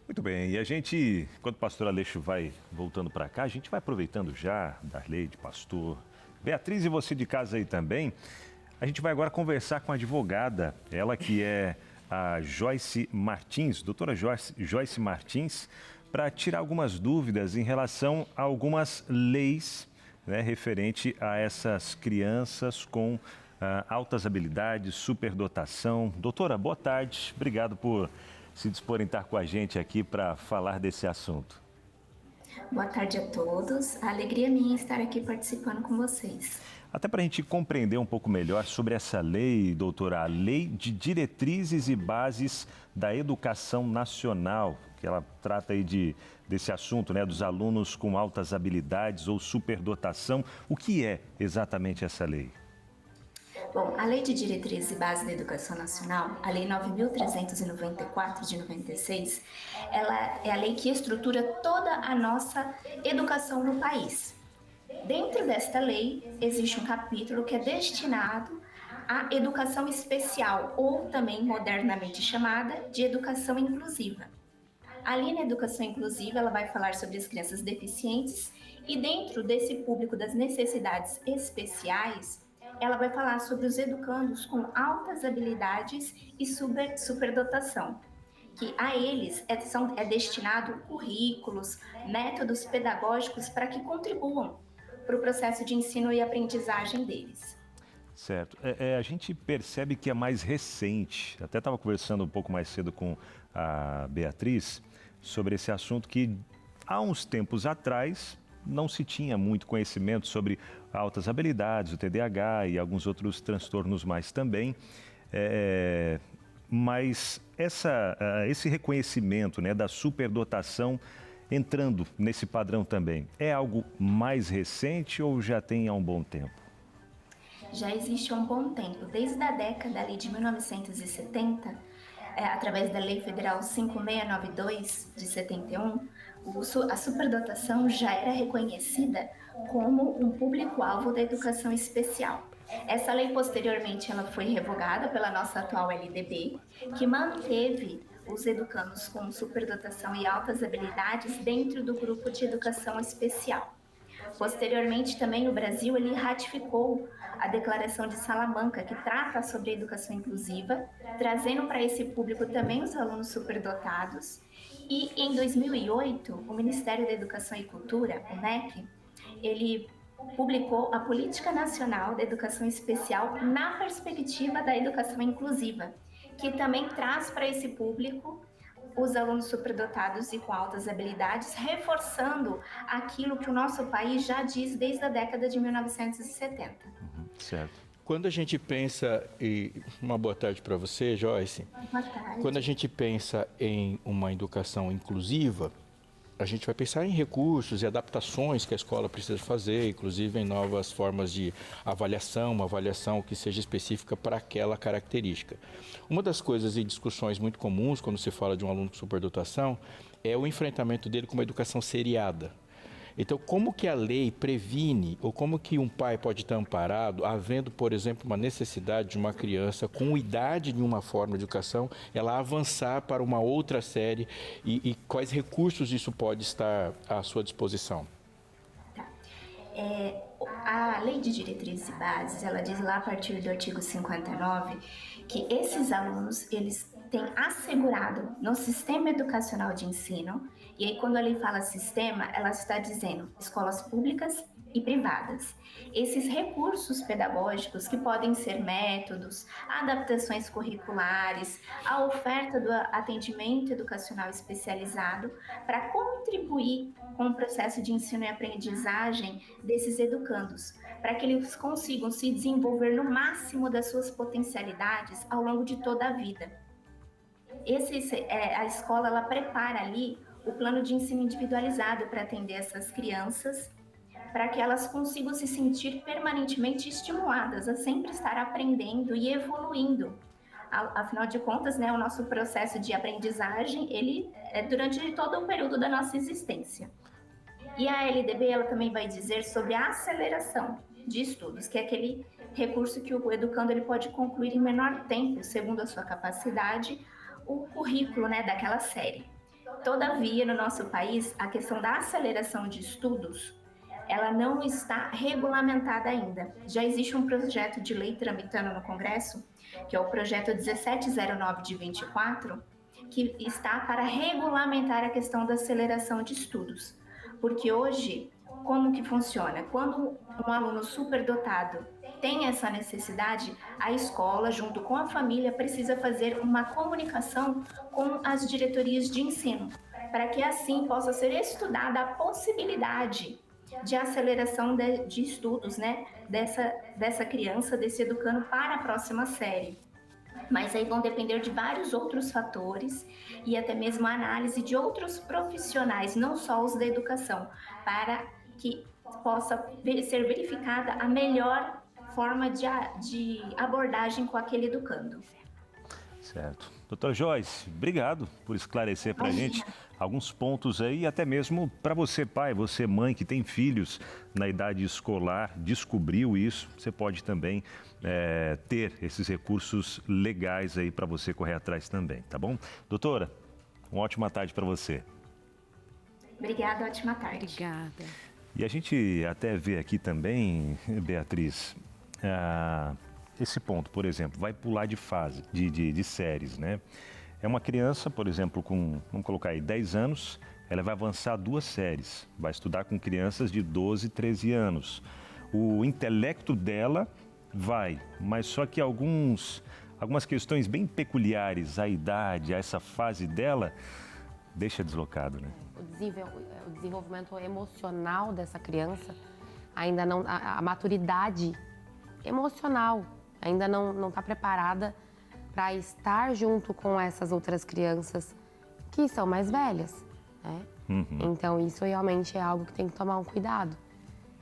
Muito bem, e a gente, quando o pastor Aleixo vai voltando para cá, a gente vai aproveitando já, Darleide, pastor, Beatriz e você de casa aí também, a gente vai agora conversar com a advogada, ela que é a Joyce Martins, doutora Joyce Martins, para tirar algumas dúvidas em relação a algumas leis, né, referente a essas crianças com altas habilidades, superdotação. Doutora, boa tarde, obrigado por se dispor em estar com a gente aqui para falar desse assunto. Boa tarde a todos. A alegria minha estar aqui participando com vocês. Até para a gente compreender um pouco melhor sobre essa lei, doutora, a Lei de Diretrizes e Bases da Educação Nacional, que ela trata aí desse assunto, né, dos alunos com altas habilidades ou superdotação. O que é exatamente essa lei? Bom, a Lei de Diretrizes e Bases da Educação Nacional, a Lei 9.394 de 96, ela é a lei que estrutura toda a nossa educação no país. Dentro desta lei, existe um capítulo que é destinado à educação especial, ou também modernamente chamada de educação inclusiva. Ali na educação inclusiva, ela vai falar sobre as crianças deficientes e dentro desse público das necessidades especiais, ela vai falar sobre os educandos com altas habilidades e superdotação, que a eles é destinado currículos, métodos pedagógicos para que contribuam para o processo de ensino e aprendizagem deles. Certo. A gente percebe que é mais recente, até estava conversando um pouco mais cedo com a Beatriz sobre esse assunto que há uns tempos atrás não se tinha muito conhecimento sobre altas habilidades, o TDAH e alguns outros transtornos mais também. Mas esse reconhecimento, né, da superdotação entrando nesse padrão também, é algo mais recente ou já tem há um bom tempo? Já existe há um bom tempo. Desde a década ali de 1970, através da Lei Federal 5692 de 71, a superdotação já era reconhecida como um público-alvo da educação especial. Essa lei, posteriormente, ela foi revogada pela nossa atual LDB, que manteve os educandos com superdotação e altas habilidades dentro do grupo de educação especial. Posteriormente, também o Brasil ele ratificou a Declaração de Salamanca, que trata sobre a educação inclusiva, trazendo para esse público também os alunos superdotados. E em 2008, o Ministério da Educação e Cultura, o MEC, ele publicou a Política Nacional da Educação Especial na perspectiva da educação inclusiva, que também traz para esse público os alunos superdotados e com altas habilidades, reforçando aquilo que o nosso país já diz desde a década de 1970. Certo. Quando a gente pensa, e uma boa tarde para você, Joyce. Boa tarde. Quando a gente pensa em uma educação inclusiva, a gente vai pensar em recursos e adaptações que a escola precisa fazer, inclusive em novas formas de avaliação, uma avaliação que seja específica para aquela característica. Uma das coisas e discussões muito comuns quando se fala de um aluno com superdotação é o enfrentamento dele com uma educação seriada. Então, como que a lei previne, ou como que um pai pode estar amparado, havendo, por exemplo, uma necessidade de uma criança com idade de uma forma de educação, ela avançar para uma outra série e quais recursos isso pode estar à sua disposição? A Lei de Diretrizes e Bases, ela diz lá a partir do artigo 59 que esses alunos, eles têm assegurado no sistema educacional de ensino, e aí quando a lei fala sistema, ela está dizendo escolas públicas e privadas. Esses recursos pedagógicos, que podem ser métodos, adaptações curriculares, a oferta do atendimento educacional especializado, para contribuir com o processo de ensino e aprendizagem desses educandos, para que eles consigam se desenvolver no máximo das suas potencialidades ao longo de toda a vida. A escola, ela prepara ali o plano de ensino individualizado para atender essas crianças, para que elas consigam se sentir permanentemente estimuladas a sempre estar aprendendo e evoluindo. Afinal de contas, né, o nosso processo de aprendizagem, ele é durante todo o período da nossa existência. E a LDB, ela também vai dizer sobre a aceleração de estudos, que é aquele recurso que o educando ele pode concluir em menor tempo, segundo a sua capacidade, o currículo, né, daquela série. Todavia, no nosso país, a questão da aceleração de estudos, ela não está regulamentada ainda. Já existe um projeto de lei tramitando no Congresso, que é o projeto 1709 de 24, que está para regulamentar a questão da aceleração de estudos. Porque hoje, como que funciona? Quando um aluno superdotado tem essa necessidade, a escola, junto com a família, precisa fazer uma comunicação com as diretorias de ensino, para que assim possa ser estudada a possibilidade de aceleração de estudos, né, dessa criança, desse educando para a próxima série. Mas aí vão depender de vários outros fatores e até mesmo a análise de outros profissionais, não só os da educação, para que possa ser verificada a melhor forma de abordagem com aquele educando. Certo. Doutora Joyce, obrigado por esclarecer para a gente alguns pontos aí, até mesmo para você pai, você mãe que tem filhos na idade escolar, descobriu isso, você pode também ter esses recursos legais aí para você correr atrás também, tá bom? Doutora, uma ótima tarde para você. Obrigada, ótima tarde. Obrigada. E a gente até vê aqui também, Beatriz, esse ponto, por exemplo, vai pular de fase, de séries, né? É uma criança, por exemplo, com, vamos colocar aí, 10 anos, ela vai avançar 2 séries, vai estudar com crianças de 12, 13 anos. O intelecto dela vai, mas só que algumas questões bem peculiares à idade, a essa fase dela, deixa deslocado, né? O desenvolvimento emocional dessa criança ainda não, a maturidade emocional ainda não está preparada para estar junto com essas outras crianças que são mais velhas, né? Então isso realmente é algo que tem que tomar um cuidado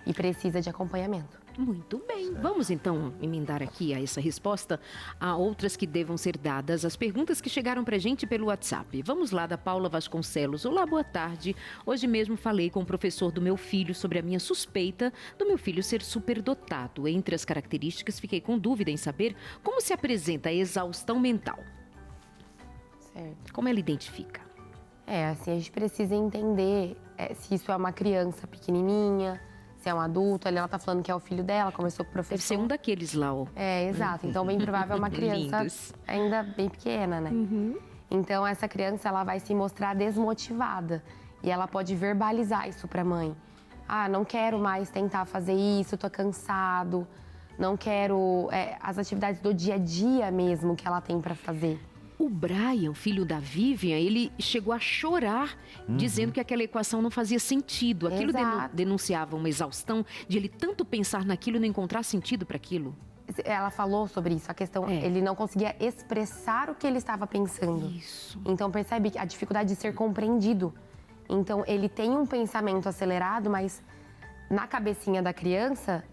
e precisa de acompanhamento. Muito bem. Vamos então emendar aqui a essa resposta a outras que devam ser dadas, as perguntas que chegaram pra gente pelo WhatsApp. Vamos lá, da Paula Vasconcelos. Olá, boa tarde. Hoje mesmo falei com o professor do meu filho sobre a minha suspeita do meu filho ser superdotado. Entre as características, fiquei com dúvida em saber como se apresenta a exaustão mental. Certo. Como ela identifica? Assim, a gente precisa entender se isso é uma criança pequenininha, se é um adulto, ela tá falando que é o filho dela, começou com o professor. Deve ser um daqueles lá, ó. Exato. Então, bem provável é uma criança ainda bem pequena, né? Então, essa criança, ela vai se mostrar desmotivada. E ela pode verbalizar isso pra mãe. Não quero mais tentar fazer isso, tô cansado. Não quero as atividades do dia a dia mesmo que ela tem pra fazer. O Brian, filho da Vivian, ele chegou a chorar, dizendo que aquela equação não fazia sentido. Aquilo Exato. denunciava uma exaustão de ele tanto pensar naquilo e não encontrar sentido para aquilo. Ela falou sobre isso, a questão, ele não conseguia expressar o que ele estava pensando. Isso. Então percebe a dificuldade de ser compreendido. Então ele tem um pensamento acelerado, mas na cabecinha da criança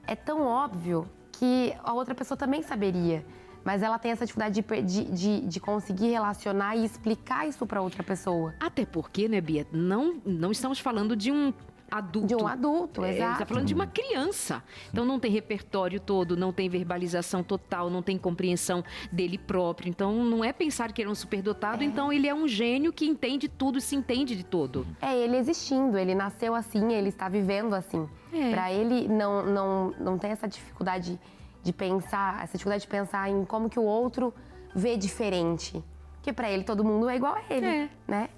é tão óbvio que a outra pessoa também saberia. Mas ela tem essa dificuldade de conseguir relacionar e explicar isso para outra pessoa. Até porque, né, Bia, não estamos falando de um adulto. De um adulto, A gente exato. está falando de uma criança. Então não tem repertório todo, não tem verbalização total, não tem compreensão dele próprio. Então não é pensar que ele é um superdotado, então ele é um gênio que entende tudo e se entende de todo. É ele existindo, ele nasceu assim, ele está vivendo assim. Para ele não tem essa dificuldade de pensar, em como que o outro vê diferente. Porque para ele todo mundo é igual a ele, né?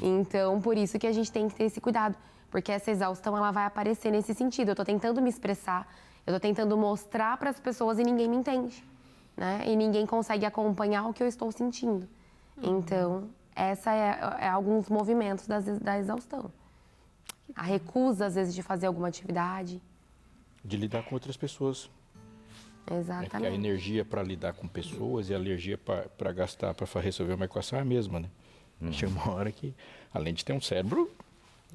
Então, por isso que a gente tem que ter esse cuidado. Porque essa exaustão, ela vai aparecer nesse sentido. Eu tô tentando me expressar, eu tô tentando mostrar para as pessoas e ninguém me entende, né? E ninguém consegue acompanhar o que eu estou sentindo. Então, essa é alguns movimentos da exaustão. A recusa, às vezes, de fazer alguma atividade. De lidar com outras pessoas. Exatamente. É que a energia para lidar com pessoas e a energia para gastar, para resolver uma equação é a mesma, né? Chega uma hora que, além de ter um cérebro,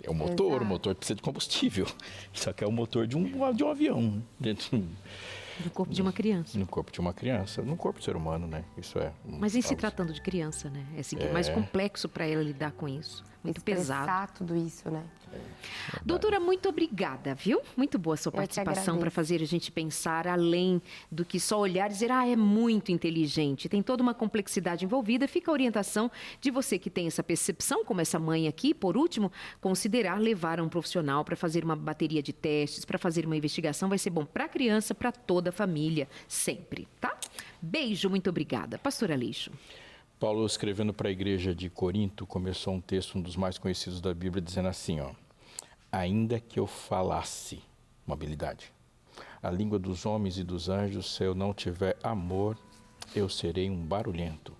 é um motor, Exato. o motor precisa de combustível. Só que é o motor de um avião, dentro Do corpo de uma criança. no corpo de uma criança, no corpo do ser humano, né? Isso é. Mas em se tratando de criança, né? É assim que é mais complexo para ela lidar com isso. Muito pesado. Expressar tudo isso, né? Doutora, muito obrigada, viu? Muito boa a sua que participação agradeço. para fazer a gente pensar além do que só olhar e dizer, é muito inteligente. Tem toda uma complexidade envolvida. Fica a orientação de você que tem essa percepção, como essa mãe aqui, por último, considerar levar a um profissional para fazer uma bateria de testes, para fazer uma investigação. Vai ser bom para a criança, para toda a família, sempre, tá? Beijo, muito obrigada. Pastor Aleixo. Paulo, escrevendo para a igreja de Corinto, começou um texto, um dos mais conhecidos da Bíblia, dizendo assim, ó: ainda que eu falasse, uma habilidade, a língua dos homens e dos anjos, se eu não tiver amor, eu serei um barulhento,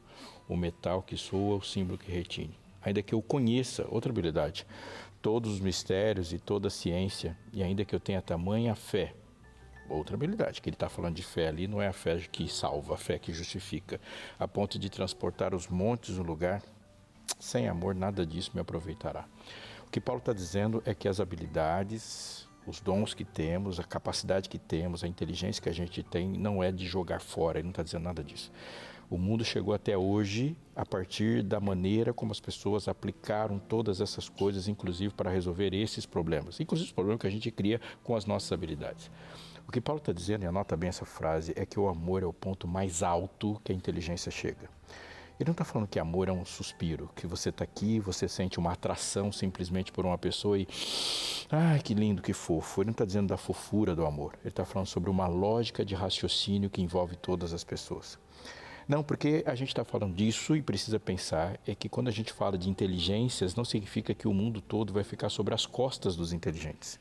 o metal que soa, o símbolo que retine. Ainda que eu conheça, outra habilidade, todos os mistérios e toda a ciência, e ainda que eu tenha tamanha fé, outra habilidade, que ele está falando de fé ali, não é a fé que salva, a fé que justifica, a ponto de transportar os montes no lugar, sem amor nada disso me aproveitará. O que Paulo está dizendo é que as habilidades, os dons que temos, a capacidade que temos, a inteligência que a gente tem, não é de jogar fora, ele não está dizendo nada disso. O mundo chegou até hoje a partir da maneira como as pessoas aplicaram todas essas coisas, inclusive para resolver esses problemas, inclusive os problemas que a gente cria com as nossas habilidades. O que Paulo está dizendo, e anota bem essa frase, é que o amor é o ponto mais alto que a inteligência chega. Ele não está falando que amor é um suspiro, que você está aqui, você sente uma atração simplesmente por uma pessoa e... ai, que lindo, que fofo. Ele não está dizendo da fofura do amor. Ele está falando sobre uma lógica de raciocínio que envolve todas as pessoas. Não, porque a gente está falando disso e precisa pensar é que quando a gente fala de inteligências, não significa que o mundo todo vai ficar sobre as costas dos inteligentes.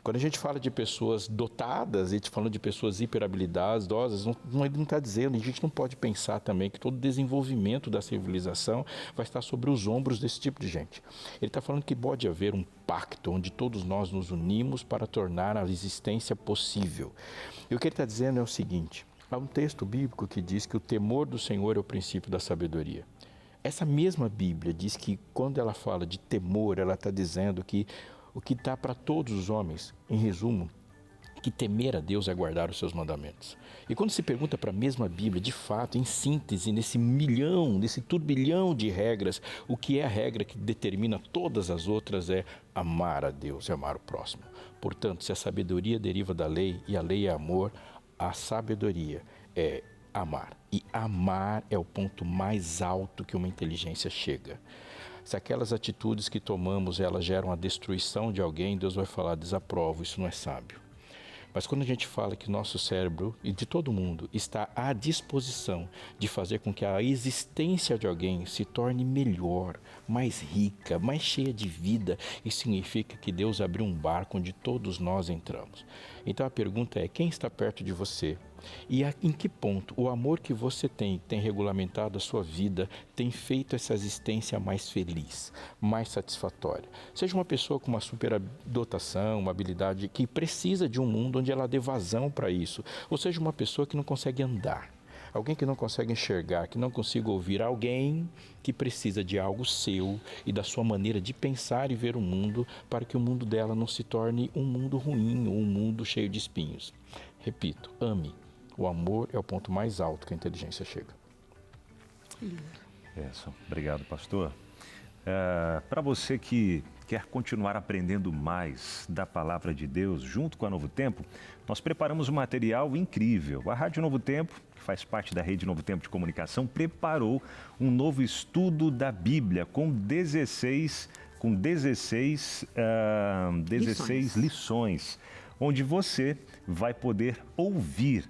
Quando a gente fala de pessoas dotadas, e falando de pessoas hiperhabilidosas, ele não está dizendo, a gente não pode pensar também que todo o desenvolvimento da civilização vai estar sobre os ombros desse tipo de gente. Ele está falando que pode haver um pacto onde todos nós nos unimos para tornar a existência possível. E o que ele está dizendo é o seguinte: há um texto bíblico que diz que o temor do Senhor é o princípio da sabedoria. Essa mesma Bíblia diz que quando ela fala de temor, ela está dizendo que o que está para todos os homens, em resumo, que temer a Deus é guardar os seus mandamentos. E quando se pergunta para a mesma Bíblia, de fato, em síntese, nesse turbilhão de regras, o que é a regra que determina todas as outras é amar a Deus e amar o próximo. Portanto, se a sabedoria deriva da lei e a lei é amor, a sabedoria é amar. E amar é o ponto mais alto que uma inteligência chega. Se aquelas atitudes que tomamos, elas geram a destruição de alguém, Deus vai falar, desaprovo, isso não é sábio. Mas quando a gente fala que nosso cérebro e de todo mundo está à disposição de fazer com que a existência de alguém se torne melhor, mais rica, mais cheia de vida, isso significa que Deus abriu um barco onde todos nós entramos. Então a pergunta é, quem está perto de você E em que ponto o amor que você tem regulamentado a sua vida, tem feito essa existência mais feliz, mais satisfatória? Seja uma pessoa com uma superdotação, uma habilidade que precisa de um mundo onde ela dê vazão para isso, ou seja uma pessoa que não consegue andar. Alguém que não consegue enxergar, que não consiga ouvir, alguém que precisa de algo seu e da sua maneira de pensar e ver o mundo para que o mundo dela não se torne um mundo ruim ou um mundo cheio de espinhos. Repito, ame. O amor é o ponto mais alto que a inteligência chega. Obrigado, pastor. Para você que quer continuar aprendendo mais da Palavra de Deus junto com a Novo Tempo, nós preparamos um material incrível. A Rádio Novo Tempo, que faz parte da Rede Novo Tempo de Comunicação, preparou um novo estudo da Bíblia com 16 lições, onde você vai poder ouvir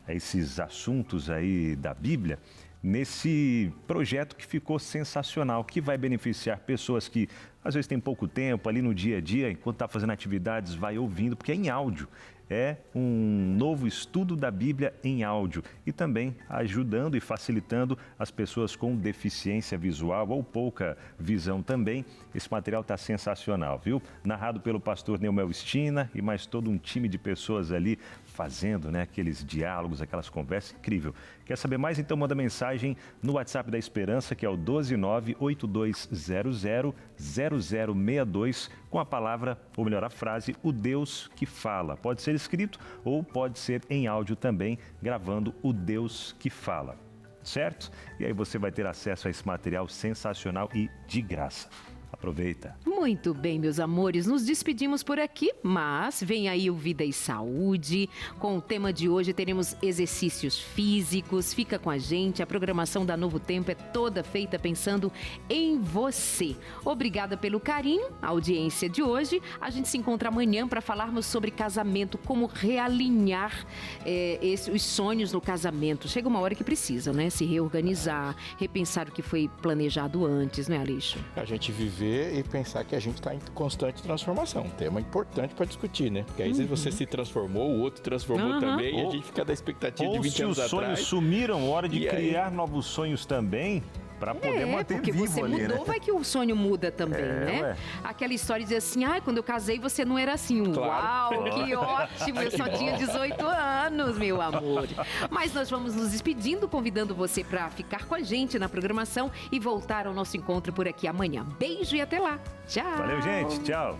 esses assuntos aí da Bíblia nesse projeto que ficou sensacional, que vai beneficiar pessoas que às vezes têm pouco tempo ali no dia a dia, enquanto está fazendo atividades, vai ouvindo, porque é em áudio. É um novo estudo da Bíblia em áudio e também ajudando e facilitando as pessoas com deficiência visual ou pouca visão também. Esse material está sensacional, viu? Narrado pelo pastor Neumel Stina e mais todo um time de pessoas ali fazendo, né, aqueles diálogos, aquelas conversas, incrível. Quer saber mais? Então manda mensagem no WhatsApp da Esperança, que é o 12982000062, com a palavra, ou melhor, a frase, o Deus que fala. Pode ser escrito ou pode ser em áudio também, gravando o Deus que fala, certo? E aí você vai ter acesso a esse material sensacional e de graça. Aproveita. Muito bem, meus amores, nos despedimos por aqui, mas vem aí o Vida e Saúde. Com o tema de hoje teremos exercícios físicos. Fica com a gente, a programação da Novo Tempo é toda feita pensando em você. Obrigada pelo carinho, a audiência de hoje. A gente se encontra amanhã para falarmos sobre casamento, como realinhar os sonhos no casamento. Chega uma hora que precisa, né? Se reorganizar, repensar o que foi planejado antes, né, Aleixo? A gente viver e pensar que a gente está em constante transformação. Um tema importante para discutir, né? Porque aí se você se transformou, o outro transformou também, e a gente fica da expectativa de 20 anos atrás. Ou se os sonhos sumiram, hora de criar novos sonhos também, para poder manter porque vivo você ali, mudou, né? Vai que o sonho muda também, né? Ué. Aquela história de dizer assim, quando eu casei você não era assim. Claro. Uau, que ótimo, eu só tinha 18 anos, meu amor. Mas nós vamos nos despedindo, convidando você para ficar com a gente na programação e voltar ao nosso encontro por aqui amanhã. Beijo e até lá. Tchau. Valeu, gente. Tchau.